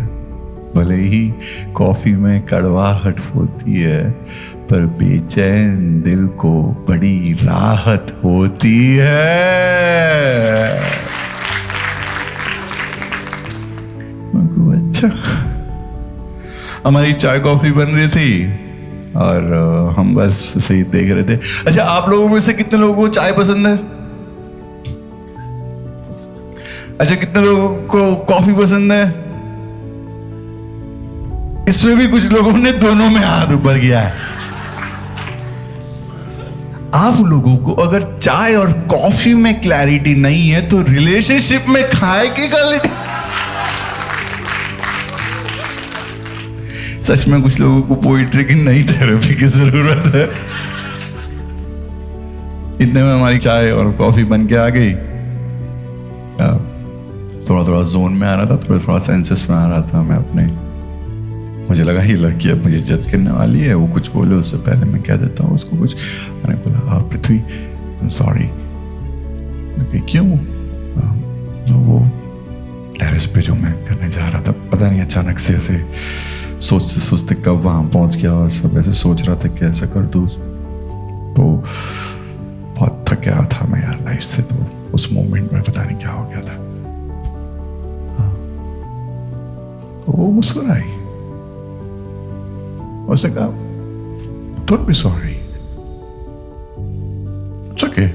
भले ही कॉफी में कड़वाहट होती है, पर बेचैन दिल को बड़ी राहत होती है। अच्छा, हमारी चाय कॉफी बन रही थी और हम बस ऐसे ही देख रहे थे। अच्छा, आप लोगों में से कितने लोगों को चाय पसंद है? अच्छा, कितने लोगों को कॉफी पसंद है? इसमें भी कुछ लोगों ने दोनों में हाथ ऊपर किया है। आप लोगों को अगर चाय और कॉफी में क्लैरिटी नहीं है तो रिलेशनशिप में खाए की क्लैरिटी। सच में कुछ लोगों को पोइट्री की नई थेरेपी की जरूरत है। इतने में हमारी चाय और कॉफी बन के आ गई। थोड़ा थोड़ा जोन में आ रहा था, थोड़ा थोड़ा सेंसेस में आ रहा था मैं अपने। मुझे लगा ये लड़की अब मुझे जज करने वाली है, वो कुछ बोले उससे पहले मैं कह देता हूँ उसको कुछ। मैंने बोला पृथ्वी आई एम सॉरी। क्यों? वो टेरेस पे जो मैं करने जा रहा था, पता नहीं अचानक से ऐसे सोचते सोचते कब वहां पहुंच गया और सब ऐसे सोच रहा था कि ऐसा कर दूं। तो बहुत थक गया था मैं यार लाइफ से, तो उस मोमेंट में पता नहीं क्या हो गया था। तो वो मुस्कुराई, उसने कहा don't be sorry, it's okay.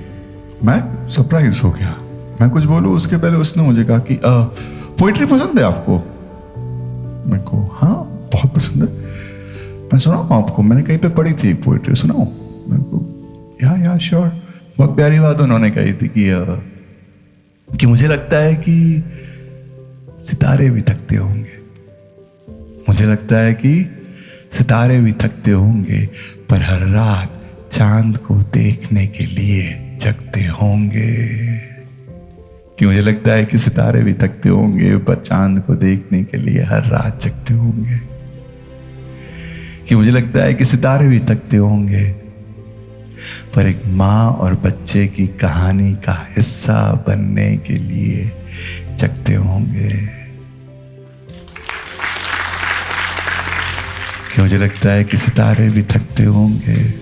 मैं सरप्राइज हो गया, मैं कुछ बोलूं उसके पहले उसने मुझे कहा कि पोइट्री पसंद है आपको? मेरे को हाँ बहुत पसंद है। मैं सुनाऊं आपको, मैंने कहीं पे पढ़ी थी पोइट्री, सुनाऊं? मेरे को या श्योर। बहुत प्यारी बात उन्होंने कही थी कि मुझे लगता है कि सितारे भी थकते होंगे, मुझे लगता है कि सितारे भी थकते होंगे, पर हर रात चांद को देखने के लिए जगते होंगे। कि मुझे लगता है कि सितारे भी थकते होंगे, पर चांद को देखने के लिए हर रात जगते होंगे। कि मुझे लगता है कि सितारे भी थकते होंगे, पर एक माँ और बच्चे की कहानी का हिस्सा बनने के लिए जगते होंगे। कि मुझे लगता है कि सितारे भी थकते होंगे,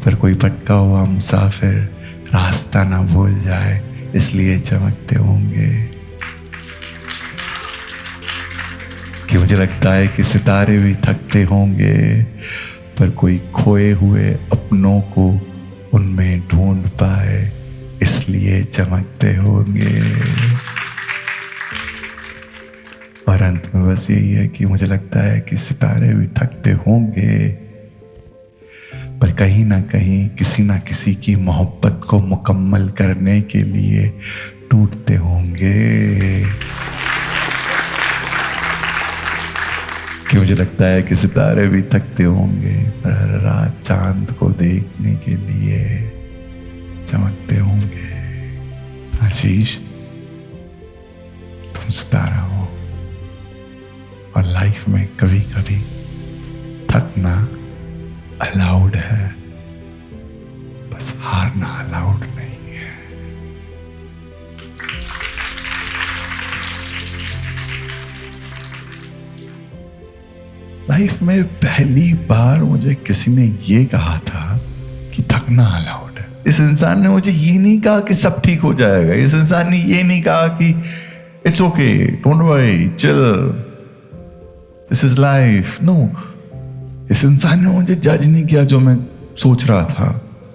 पर कोई भटका हुआ मुसाफिर रास्ता ना भूल जाए इसलिए चमकते होंगे। कि मुझे लगता है कि सितारे भी थकते होंगे, पर कोई खोए हुए अपनों को उनमें ढूंढ पाए इसलिए चमकते होंगे। और अंत में बस यही है कि मुझे लगता है कि सितारे भी थकते होंगे, पर कहीं ना कहीं किसी ना किसी की मोहब्बत को मुकम्मल करने के लिए टूटते होंगे। कि मुझे लगता है कि सितारे भी थकते होंगे, पर हर रात चांद को देखने के लिए चमकते होंगे। आशीष, तुम सितारा हो और लाइफ में कभी कभी थकना अलाउड है, बस हारना अलाउड नहीं है। लाइफ में पहली बार मुझे किसी ने ये कहा था कि थकना अलाउड है। इस इंसान ने मुझे ये नहीं कहा कि सब ठीक हो जाएगा। इस इंसान ने ये नहीं कहा कि it's okay, don't worry, chill, this is life. No, इस इंसान ने मुझे जज नहीं किया जो मैं सोच रहा था।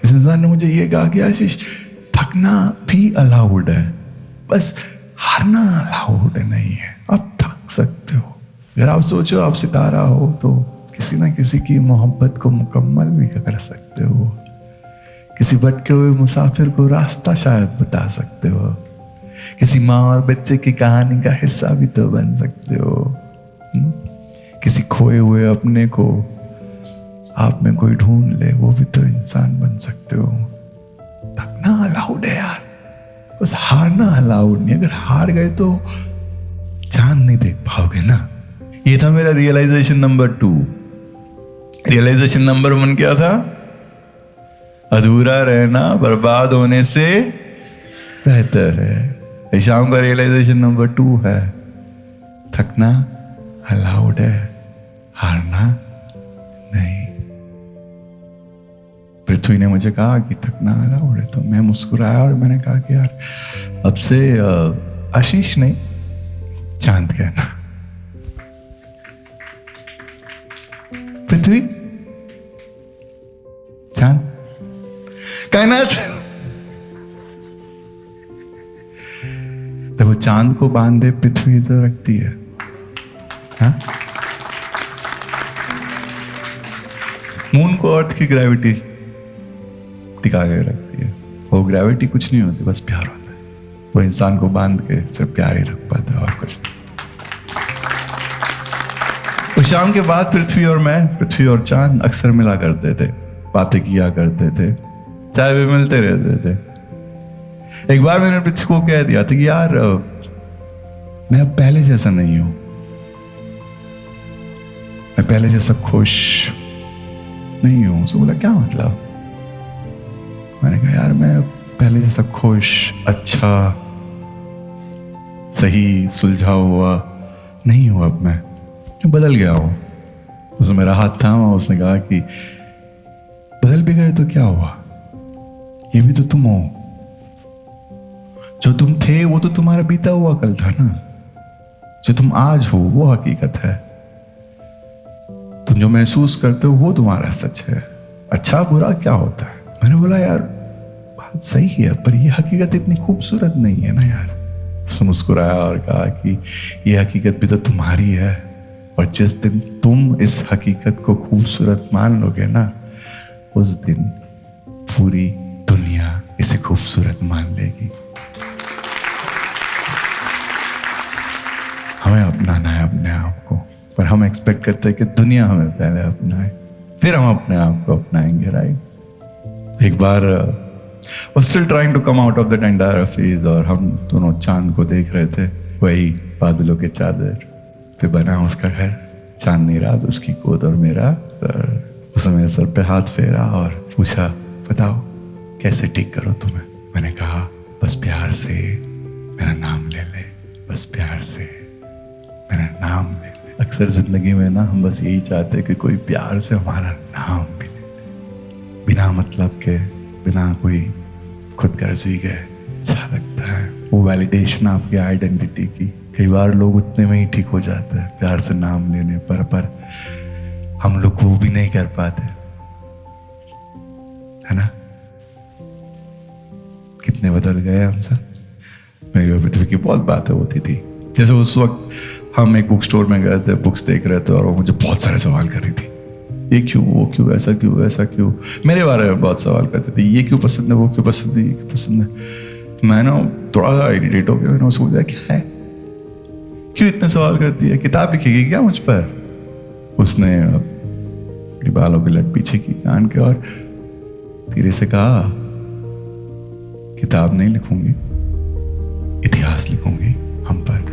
इस इंसान ने मुझे ये कहा कि आशीष, थकना भी अलाउड है, बस हारना अलाउड नहीं है। आप थक सकते हो। अगर आप सोचो आप सितारा हो तो किसी ना किसी की मोहब्बत को मुकम्मल भी कर सकते हो। किसी भटके हुए मुसाफिर को रास्ता शायद बता सकते हो। किसी माँ और बच्चे की कहानी का हिस्सा भी तो बन सकते हो। किसी खोए हुए अपने को आप में कोई ढूंढ ले, वो भी तो इंसान बन सकते हो। थकना अलाउड है यार, बस हारना अलाउड नहीं। अगर हार गए तो चांद नहीं देख पाओगे ना। ये था मेरा रियलाइजेशन नंबर 2। रियलाइजेशन नंबर 1 क्या था? अधूरा रहना बर्बाद होने से बेहतर है। शाम का रियलाइजेशन नंबर 2 है, थकना अलाउड है, हारना नहीं। पृथ्वी ने मुझे कहा कि थकना अलाउड है, तो मैं मुस्कुराया और मैंने कहा कि यार अब से आशीष नहीं, चांद कहना। पृथ्वी, चांद, कायनात। तो वो चांद को बांधे पृथ्वी तो रखती है, हाँ? मून को अर्थ की ग्रेविटी टिका के रखती है। वो ग्रेविटी कुछ नहीं होती, बस प्यार होता है। वो इंसान को बांध के सिर्फ प्यार ही रख पाता है और कुछ नहीं। उस शाम के बाद पृथ्वी और मैं, पृथ्वी और चांद अक्सर मिला करते थे, बातें किया करते थे, चाय भी मिलते रहते थे। एक बार मैंने पृथ्वी को कह दिया था कि यार मैं अब पहले जैसा नहीं हूं, मैं पहले जैसा खुश नहीं हूं। उसने बोला क्या मतलब? मैंने कहा यार मैं पहले जैसा खुश, अच्छा, सही, सुलझा हुआ नहीं हूं। अब मैं बदल गया हूं। उसने मेरा हाथ थामा, उसने कहा कि बदल भी गए तो क्या हुआ, ये भी तो तुम हो। जो तुम थे वो तो तुम्हारा बीता हुआ कल था ना। जो तुम आज हो वो हकीकत है। तुम जो महसूस करते हो वो तुम्हारा सच है। अच्छा बुरा क्या होता है? मैंने बोला यार बात सही है, पर ये हकीकत इतनी खूबसूरत नहीं है ना यार। उसने मुस्कुराया और कहा कि ये हकीकत भी तो तुम्हारी है, और जिस दिन तुम इस हकीकत को खूबसूरत मान लोगे ना, उस दिन पूरी दुनिया इसे खूबसूरत मान लेगी। हमें अपनाना है अपने आप को, पर हम एक्सपेक्ट करते हैं कि दुनिया हमें पहले अपनाए, फिर हम अपने आप को अपनाएंगे, राइट? एक बार was still trying to come out of that entire phase, और हम दोनों चांद को देख रहे थे, वही बादलों के चादर पे बना उसका घर, चांदनी रात उसकी गोद और मेरा सर। उसने मेरे सर पे हाथ फेरा और पूछा बताओ कैसे ठीक करो तुम्हें। मैंने कहा बस प्यार से मेरा नाम ले ले, बस प्यार से मेरा नाम ले ले। अक्सर जिंदगी में ना हम बस यही चाहते हैं कि कोई प्यार से हमारा नाम भी ले ले, बिना मतलब के, बिना कोई खुद गर्जी के। अच्छा लगता है वो वैलिडेशन आपकी आइडेंटिटी की। कई बार लोग उतने में ही ठीक हो जाते हैं प्यार से नाम लेने पर हम लोग वो भी नहीं कर पाते, है ना? कितने बदल गए हम सब। मेरी और पृथ्वी की बहुत बातें होती थी। जैसे उस वक्त हम एक बुक स्टोर में गए थे, बुक्स देख रहे थे, और वो मुझे बहुत सारे सवाल कर रही थी। ये क्यों, वो क्यों, ऐसा क्यों, ऐसा क्यों। मेरे बारे में बहुत सवाल करते थे, ये क्यों पसंद है, वो क्यों पसंद है, ये क्यों पसंद है। मैं ना थोड़ा सा इरिटेट हो गया। मैंने उसको बोला क्या है, क्यों इतने सवाल करती है, किताब लिखेगी क्या मुझ पर? उसने अपनी बालों की लट पीछे की कान के और धीरे से कहा किताब नहीं लिखूंगी, इतिहास लिखूंगी हम पर।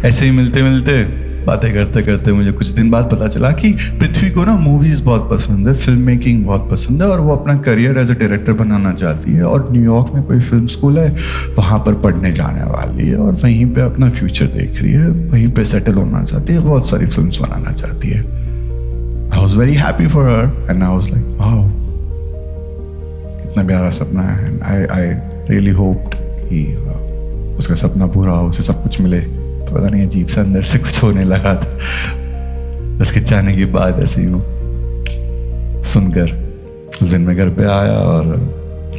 ऐसे ही मिलते मिलते बातें करते करते मुझे कुछ दिन बाद पता चला कि पृथ्वी को ना मूवीज बहुत पसंद है, फिल्म मेकिंग बहुत पसंद है, और वो अपना करियर एज अ डायरेक्टर बनाना चाहती है, और न्यूयॉर्क में कोई फिल्म स्कूल है वहाँ पर पढ़ने जाने वाली है, और वहीं पे अपना फ्यूचर देख रही है, वहीं पे सेटल होना चाहती है, बहुत सारी फिल्म्स बनाना चाहती है। I was very happy for her and I was like wow, कितना प्यारा सपना है। आई रियली होप्ड कि उसका सपना पूरा हो, उसे सब कुछ मिले। तो पता नहीं अजीब सा अंदर से कुछ होने लगा था उसके जाने के बाद, ऐसे ही सुनकर। उस दिन मैं घर पे आया और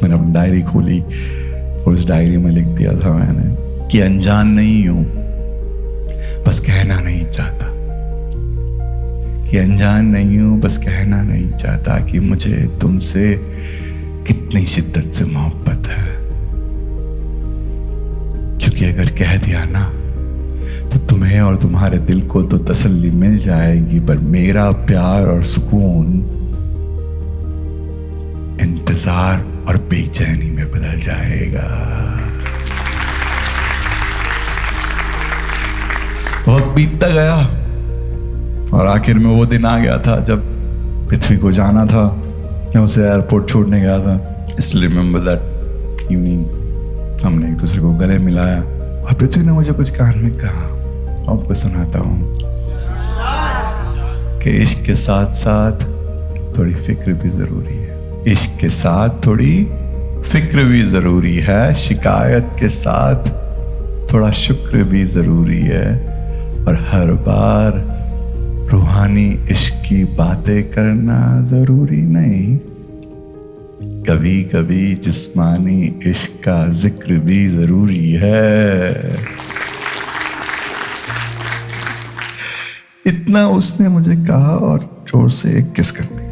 मैंने अपनी डायरी खोली और उस डायरी में लिख दिया था मैंने कि अनजान नहीं हूं, बस कहना नहीं चाहता, कि अनजान नहीं हूं, बस कहना नहीं चाहता कि मुझे तुमसे कितनी शिद्दत से मोहब्बत है। क्योंकि अगर कह दिया ना तो तुम्हें और तुम्हारे दिल को तो तसल्ली मिल जाएगी, पर मेरा प्यार और सुकून इंतजार और बेचैनी में बदल जाएगा। वक्त बीतता गया और आखिर में वो दिन आ गया था जब पृथ्वी को जाना था। मैं उसे एयरपोर्ट छोड़ने गया था। इसलिए रिमेंबर दैट इवनिंग हमने एक दूसरे को गले मिलाया और पृथ्वी ने मुझे कुछ कान में कहा, आपको सुनाता हूं कि इश्क के साथ साथ थोड़ी फिक्र भी जरूरी है। इश्क के साथ थोड़ी फिक्र भी जरूरी है, शिकायत के साथ थोड़ा शुक्र भी जरूरी है, और हर बार रूहानी इश्क की बातें करना जरूरी नहीं। कभी कभी जिस्मानी इश्क का जिक्र भी जरूरी है। इतना उसने मुझे कहा और जोर से एक किस कर दी।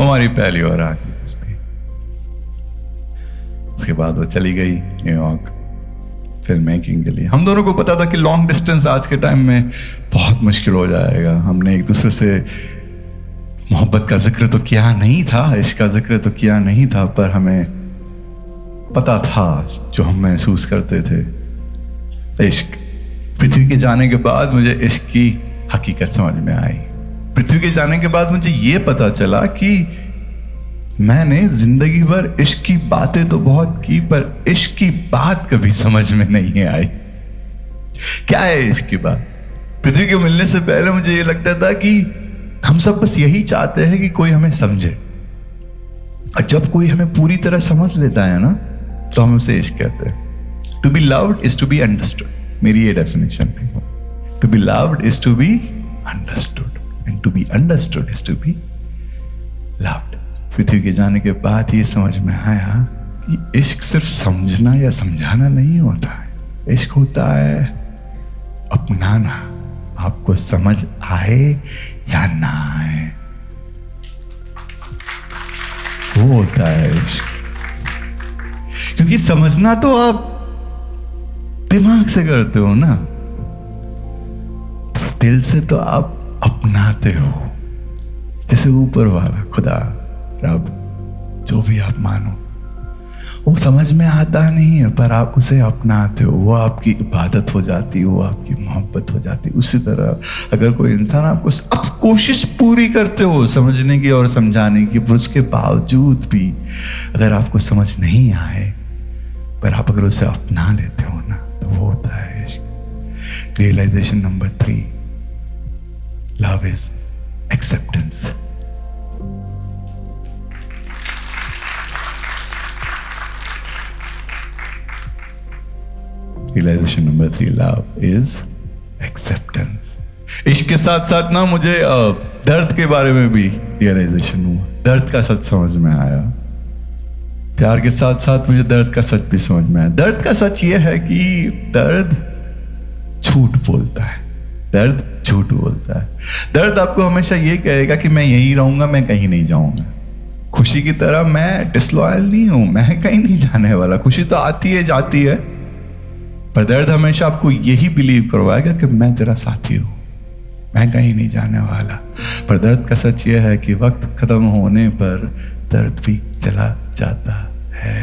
हमारी पहली और आखिरी किस थी। उसके बाद वो चली गई न्यूयॉर्क फिल्म मेकिंग के लिए। हम दोनों को पता था कि लॉन्ग डिस्टेंस आज के टाइम में बहुत मुश्किल हो जाएगा। हमने एक दूसरे से मोहब्बत का जिक्र तो किया नहीं था, इश्क का जिक्र तो किया नहीं था, पर हमें पता था जो हम महसूस करते थे, इश्क। पृथ्वी के जाने के बाद मुझे इश्क की हकीकत समझ में आई। पृथ्वी के जाने के बाद मुझे ये पता चला कि मैंने जिंदगी भर इश्क की बातें तो बहुत की, पर इश्क की बात कभी समझ में नहीं आई। क्या है इश्क की बात? पृथ्वी के मिलने से पहले मुझे ये लगता था कि हम सब बस यही चाहते हैं कि कोई हमें समझे, और जब कोई हमें पूरी तरह समझ लेता है ना, तो हम उसे इश्क कहते हैं। To be loved is to be understood. मेरी ये डेफिनेशन है। To be loved is to be understood, and to be understood is to be loved. पृथ्वी के जाने के बाद ये समझ में आया कि इश्क सिर्फ समझना या समझाना नहीं होता है। इश्क होता है अपनाना, आपको समझ आए या ना आए, वो होता है इश्क। क्योंकि समझना तो आप दिमाग से करते हो ना, दिल से तो आप अपनाते हो। जैसे ऊपर वाला खुदा, रब, जो भी आप मानो, वो समझ में आता नहीं है, पर आप उसे अपनाते हो। वो आपकी इबादत हो जाती है, वो आपकी मोहब्बत हो जाती है। उसी तरह अगर कोई इंसान आपको, आप कोशिश पूरी करते हो समझने की और समझाने की, पर उसके बावजूद भी अगर आपको समझ नहीं आए, पर आप अगर उसे अपना लेते हो ना, तो वो होता है इश्क। Realization number 3, love is acceptance. Realization number 3, love is acceptance. इश्क के साथ साथ ना मुझे दर्द के बारे में भी रियलाइजेशन हुआ। दर्द का सच समझ में आया। प्यार के साथ साथ मुझे दर्द का सच भी समझ में आया। दर्द का सच ये है कि दर्द झूठ बोलता है। दर्द झूठ बोलता है। दर्द आपको हमेशा ये कहेगा कि मैं यहीं रहूंगा, मैं कहीं नहीं जाऊंगा। खुशी की तरह मैं डिसलॉयल नहीं हूं, मैं कहीं नहीं जाने वाला। खुशी तो आती है जाती है, पर दर्द हमेशा आपको यही बिलीव करवाएगा कि मैं तेरा साथी हूं, मैं कहीं नहीं जाने वाला। पर दर्द का सच यह है कि वक्त खत्म होने पर दर्द भी चला जाता है।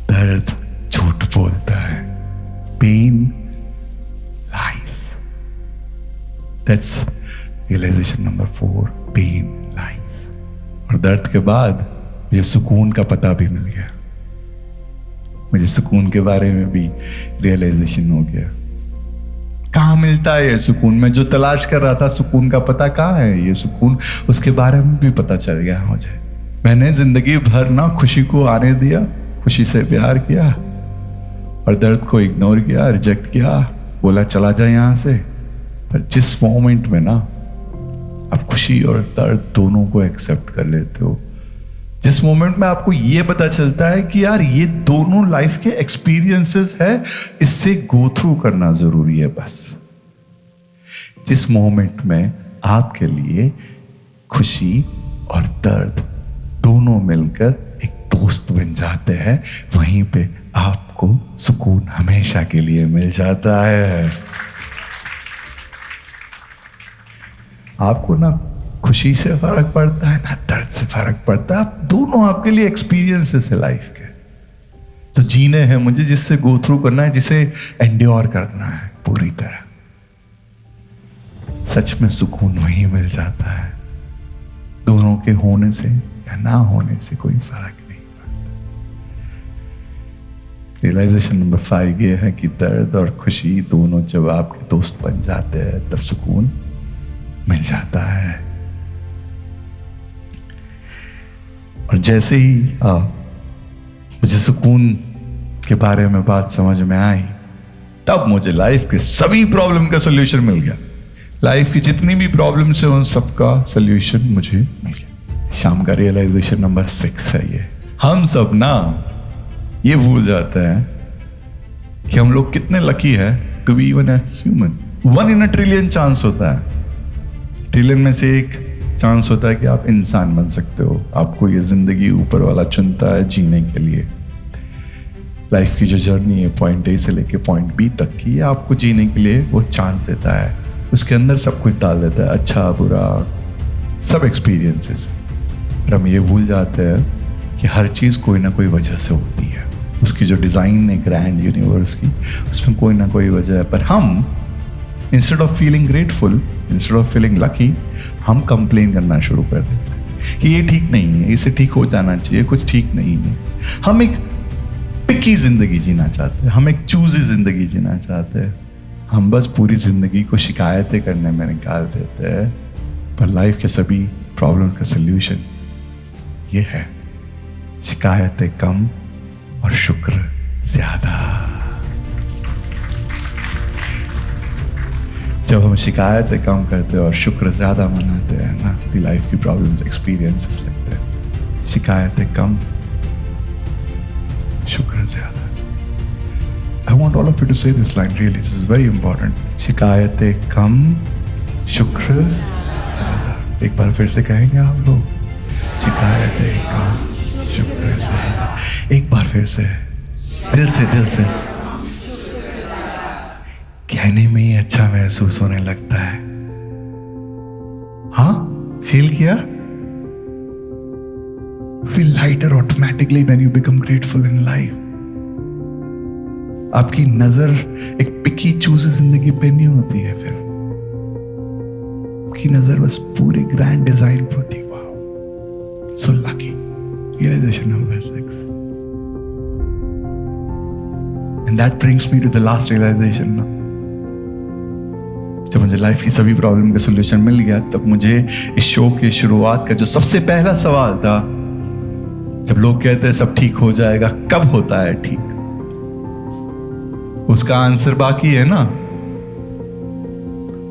दर्द झूठ बोलता है, pain lies. That's realization number 4, pain lies. और दर्द के बाद मुझे सुकून का पता भी मिल गया, मुझे सुकून के बारे में भी रियलाइजेशन हो गया। कहाँ मिलता है ये सुकून? मैं जो तलाश कर रहा था सुकून का पता कहाँ है ये सुकून, उसके बारे में भी पता चल गया मुझे। मैंने जिंदगी भर ना खुशी को आने दिया, खुशी से प्यार किया और दर्द को इग्नोर किया, रिजेक्ट किया, बोला चला जाए यहाँ से। पर जिस मोमेंट में ना आप खुशी और दर्द दोनों को एक्सेप्ट कर लेते हो, जिस मोमेंट में आपको ये पता चलता है कि यार ये दोनों लाइफ के एक्सपीरियंसेस है, इससे गो थ्रू करना जरूरी है बस। जिस मोमेंट में आपके लिए खुशी और दर्द दोनों मिलकर एक दोस्त बन जाते हैं, वहीं पे आपको सुकून हमेशा के लिए मिल जाता है। आपको ना खुशी से फर्क पड़ता है ना दर्द से फर्क पड़ता है, आप दोनों आपके लिए एक्सपीरियंसेस है लाइफ के, तो जीने हैं मुझे, जिससे गो थ्रू करना है, जिसे एंड्योर करना है पूरी तरह। सच में सुकून वहीं मिल जाता है, दोनों के होने से या ना होने से कोई फर्क नहीं पड़ता। रियलाइजेशन नंबर 5 ये है कि दर्द और खुशी दोनों जब आपके दोस्त बन जाते हैं तब सुकून मिल जाता है। और जैसे ही मुझे सुकून के बारे में बात समझ में आई, तब मुझे लाइफ के सभी प्रॉब्लम का सोल्यूशन मिल गया। लाइफ की जितनी भी प्रॉब्लम्स है उन सबका सोल्यूशन मुझे मिल गया। शाम का रियलाइजेशन नंबर 6 है ये। हम सब ना ये भूल जाते हैं कि हम लोग कितने लकी है to be even a human. 1 in a trillion chance होता है, ट्रिलियन में से एक चांस होता है कि आप इंसान बन सकते हो। आपको ये जिंदगी ऊपर वाला चुनता है जीने के लिए। लाइफ की जो जर्नी है पॉइंट ए से लेके पॉइंट बी तक की, आपको जीने के लिए वो चांस देता है। उसके अंदर सब कुछ डाल देता है, अच्छा बुरा सब एक्सपीरियंसेस। पर हम ये भूल जाते हैं कि हर चीज़ कोई ना कोई वजह से होती है। उसकी जो डिज़ाइन है ग्रैंड यूनिवर्स की, उसमें कोई ना कोई वजह है। पर हम instead of feeling grateful, instead of feeling lucky, हम कंप्लेन करना शुरू कर देते हैं कि ये ठीक नहीं है, इसे ठीक हो जाना चाहिए, कुछ ठीक नहीं है। हम एक पिकी जिंदगी जीना चाहते हैं, हम एक चूजी जिंदगी जीना चाहते हैं। हम बस पूरी जिंदगी को शिकायतें करने में निकाल देते हैं। पर लाइफ के सभी प्रॉब्लम का सल्यूशन ये है, शिकायतें कम और शुक्र ज्यादा। जब हम शिकायतें कम करते हैं और शुक्र ज्यादा मनाते हैं ना, दी लाइफ की प्रॉब्लम्स एक्सपीरियंसेस लगते हैं। शिकायतें कम, शुक्र ज्यादा। I want all of you to say this line really. This is very important. शिकायतें कम, शुक्र ज्यादा। एक बार फिर से कहेंगे आप लोग, शिकायतें कम, शुक्र ज्यादा। एक बार फिर से, दिल से दिल से। कहने में ही अच्छा महसूस होने लगता है। हाँ, फील किया? Feel lighter automatically when you become grateful in life. आपकी नजर एक पिकी चूजी जिंदगी पे नहीं होती है, फिर आपकी नजर बस पूरी ग्रैंड डिजाइन पर होती है। Wow, so lucky. Realization number 6, and that brings me to the last realization now. जब मुझे लाइफ की सभी प्रॉब्लम का सोल्यूशन मिल गया, तब मुझे इस शो की शुरुआत का जो सबसे पहला सवाल था, जब लोग कहते हैं सब ठीक हो जाएगा, कब होता है ठीक, उसका आंसर बाकी है ना।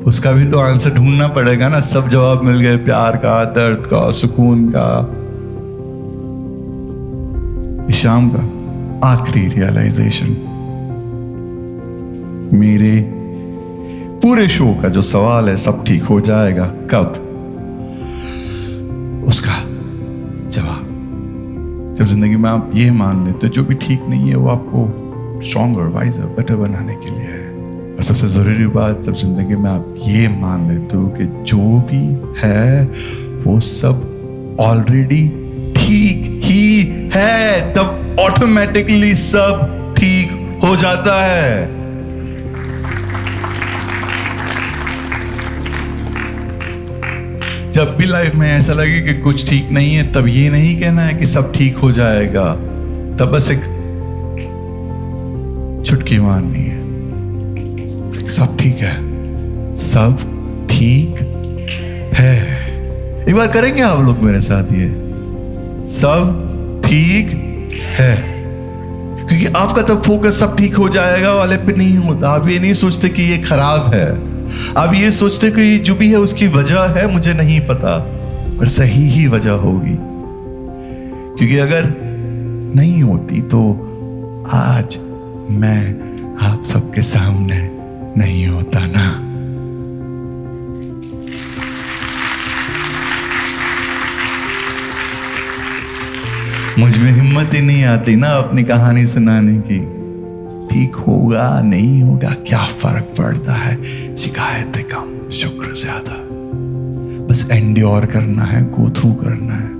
उसका भी तो आंसर ढूंढना पड़ेगा ना। सब जवाब मिल गए, प्यार का, दर्द का, सुकून का। इस शाम का आखिरी रियलाइजेशन, मेरे पूरे शो का जो सवाल है सब ठीक हो जाएगा कब, उसका जवाब जब जिंदगी में आप ये मान लेते हो जो भी ठीक नहीं है वो आपको स्ट्रॉन्गर, वाइजर, बेटर बनाने के लिए है। और सबसे जरूरी बात, सब जिंदगी में आप ये मान लेते हो कि जो भी है वो सब ऑलरेडी ठीक ही है, तब ऑटोमेटिकली सब ठीक हो जाता है। जब भी लाइफ में ऐसा लगे कि कुछ ठीक नहीं है, तब ये नहीं कहना है कि सब ठीक हो जाएगा, तब बस एक चुटकी मारनी है, सब ठीक है, सब ठीक है। एक बार करेंगे आप लोग मेरे साथ ये, सब ठीक है। क्योंकि आपका तब फोकस सब ठीक हो जाएगा वाले पे नहीं होता। आप ये नहीं सोचते कि ये खराब है, आप ये सोचते कि जो भी है उसकी वजह है, मुझे नहीं पता, पर सही ही वजह होगी। क्योंकि अगर नहीं होती तो आज मैं आप सबके सामने नहीं होता ना। मुझ में हिम्मत ही नहीं आती ना अपनी कहानी सुनाने की। ठीक होगा नहीं होगा क्या फर्क पड़ता है, शिकायतें कम शुक्र ज्यादा, बस एंड्योर करना है, गो थ्रू करना है।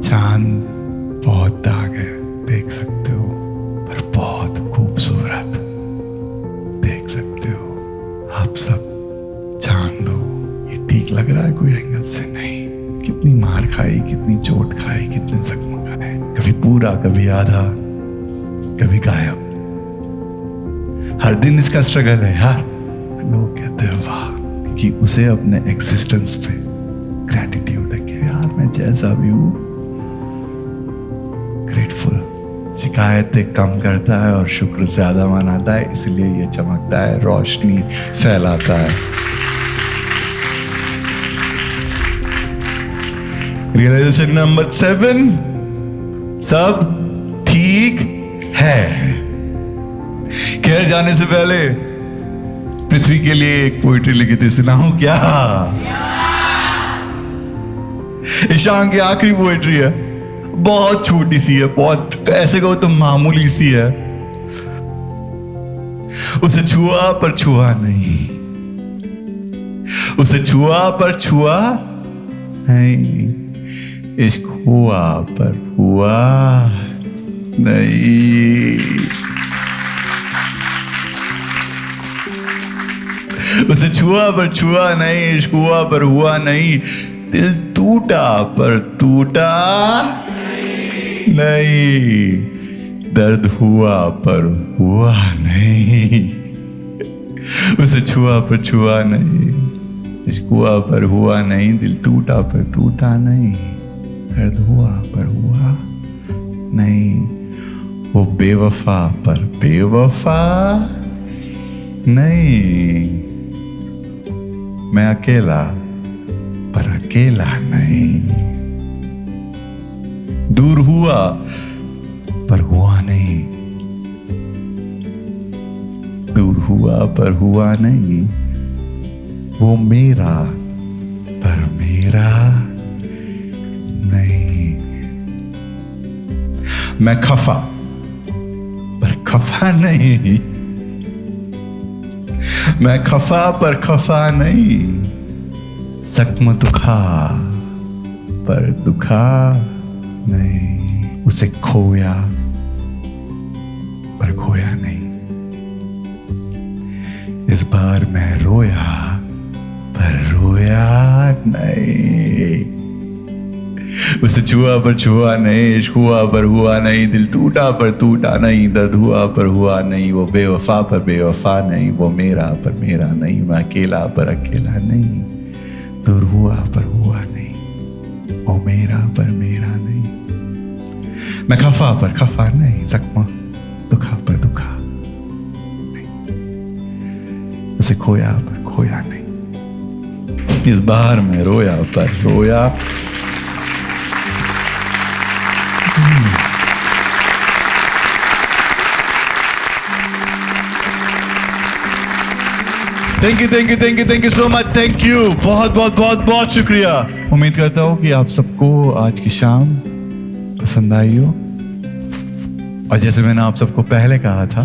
चांद बहुत दाग है देख सकते हो, पर बहुत खूबसूरत देख सकते हो। आप सब चांद हो, ये ठीक लग रहा है कोई एंगल से नहीं। कितनी मार खाई, कितनी चोट खाई, कितने जख्म खाए, कभी पूरा कभी आधा कभी गायब। हर दिन इसका स्ट्रगल है यार। लोग कहते हैं वाह, क्योंकि उसे अपने एग्जिस्टेंस पे ग्रैटिट्यूड है कि यार मैं जैसा भी हूं ग्रेटफुल। शिकायतें कम करता है और शुक्र ज्यादा मनाता है, इसलिए ये चमकता है, रोशनी फैलाता है। रियलाइजेशन नंबर 7, सब ठीक है। खैर, जाने से पहले पृथ्वी के लिए एक पोइट्री लिखी थी, सुनाऊं क्या? ईशान की आखिरी पोइट्री है, बहुत छोटी सी है, बहुत ऐसे कहो तो मामूली सी है। उसे छुआ पर छुआ नहीं, उसे छुआ पर छुआ नहीं, इश्क हुआ पर हुआ नहीं। उसे छुआ पर छुआ नहीं, इश्क हुआ पर हुआ नहीं, दिल टूटा पर टूटा नहीं, दर्द हुआ पर हुआ नहीं। उसे छुआ पर छुआ नहीं, इश्क हुआ पर हुआ नहीं, दिल टूटा पर टूटा नहीं, दर्द हुआ पर हुआ नहीं। वो बेवफा पर बेवफा नहीं, मैं अकेला पर अकेला नहीं। दूर हुआ पर हुआ नहीं, दूर हुआ पर हुआ नहीं। वो मेरा पर मेरा नहीं। मैं खफा पर खफा नहीं, मैं खफा पर खफा नहीं। जख्म दुखा पर दुखा नहीं। उसे खोया पर खोया नहीं। इस बार मैं रोया पर रोया नहीं। उसे छुआ पर छुआ नहीं, इश्क हुआ पर हुआ नहीं, दिल टूटा पर टूटा नहीं, दर्द हुआ पर हुआ नहीं। वो बेवफा पर बेवफा नहीं, वो मेरा पर मेरा नहीं, मैं अकेला पर अकेला नहीं, दूर हुआ पर हुआ नहीं, वो मेरा पर मेरा नहीं। मैं खफा पर खफा नहीं, जख्म दुखा पर दुखा नहीं। उसे खोया पर खोया नहीं। इस बार मैं रोया पर रोया। Thank you thank you thank you thank you so much, thank you, बहुत बहुत बहुत बहुत शुक्रिया। उम्मीद करता हूँ कि आप सबको आज की शाम पसंद आई हो। और जैसे मैंने आप सबको पहले कहा था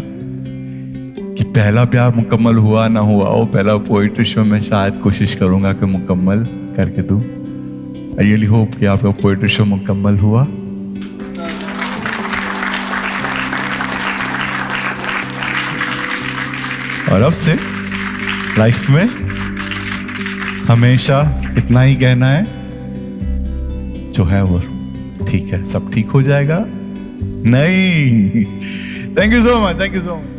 कि पहला प्यार मुकम्मल हुआ ना हुआ, वो पहला पोएट्री शो में शायद कोशिश करूंगा कि मुकम्मल करके दूं। आई रियली होप कि आपका पोएट्री शो मुकम्मल हुआ। और अब से लाइफ में हमेशा इतना ही कहना है, जो है वो ठीक है, सब ठीक हो जाएगा। नहीं, thank you so much, thank you so much.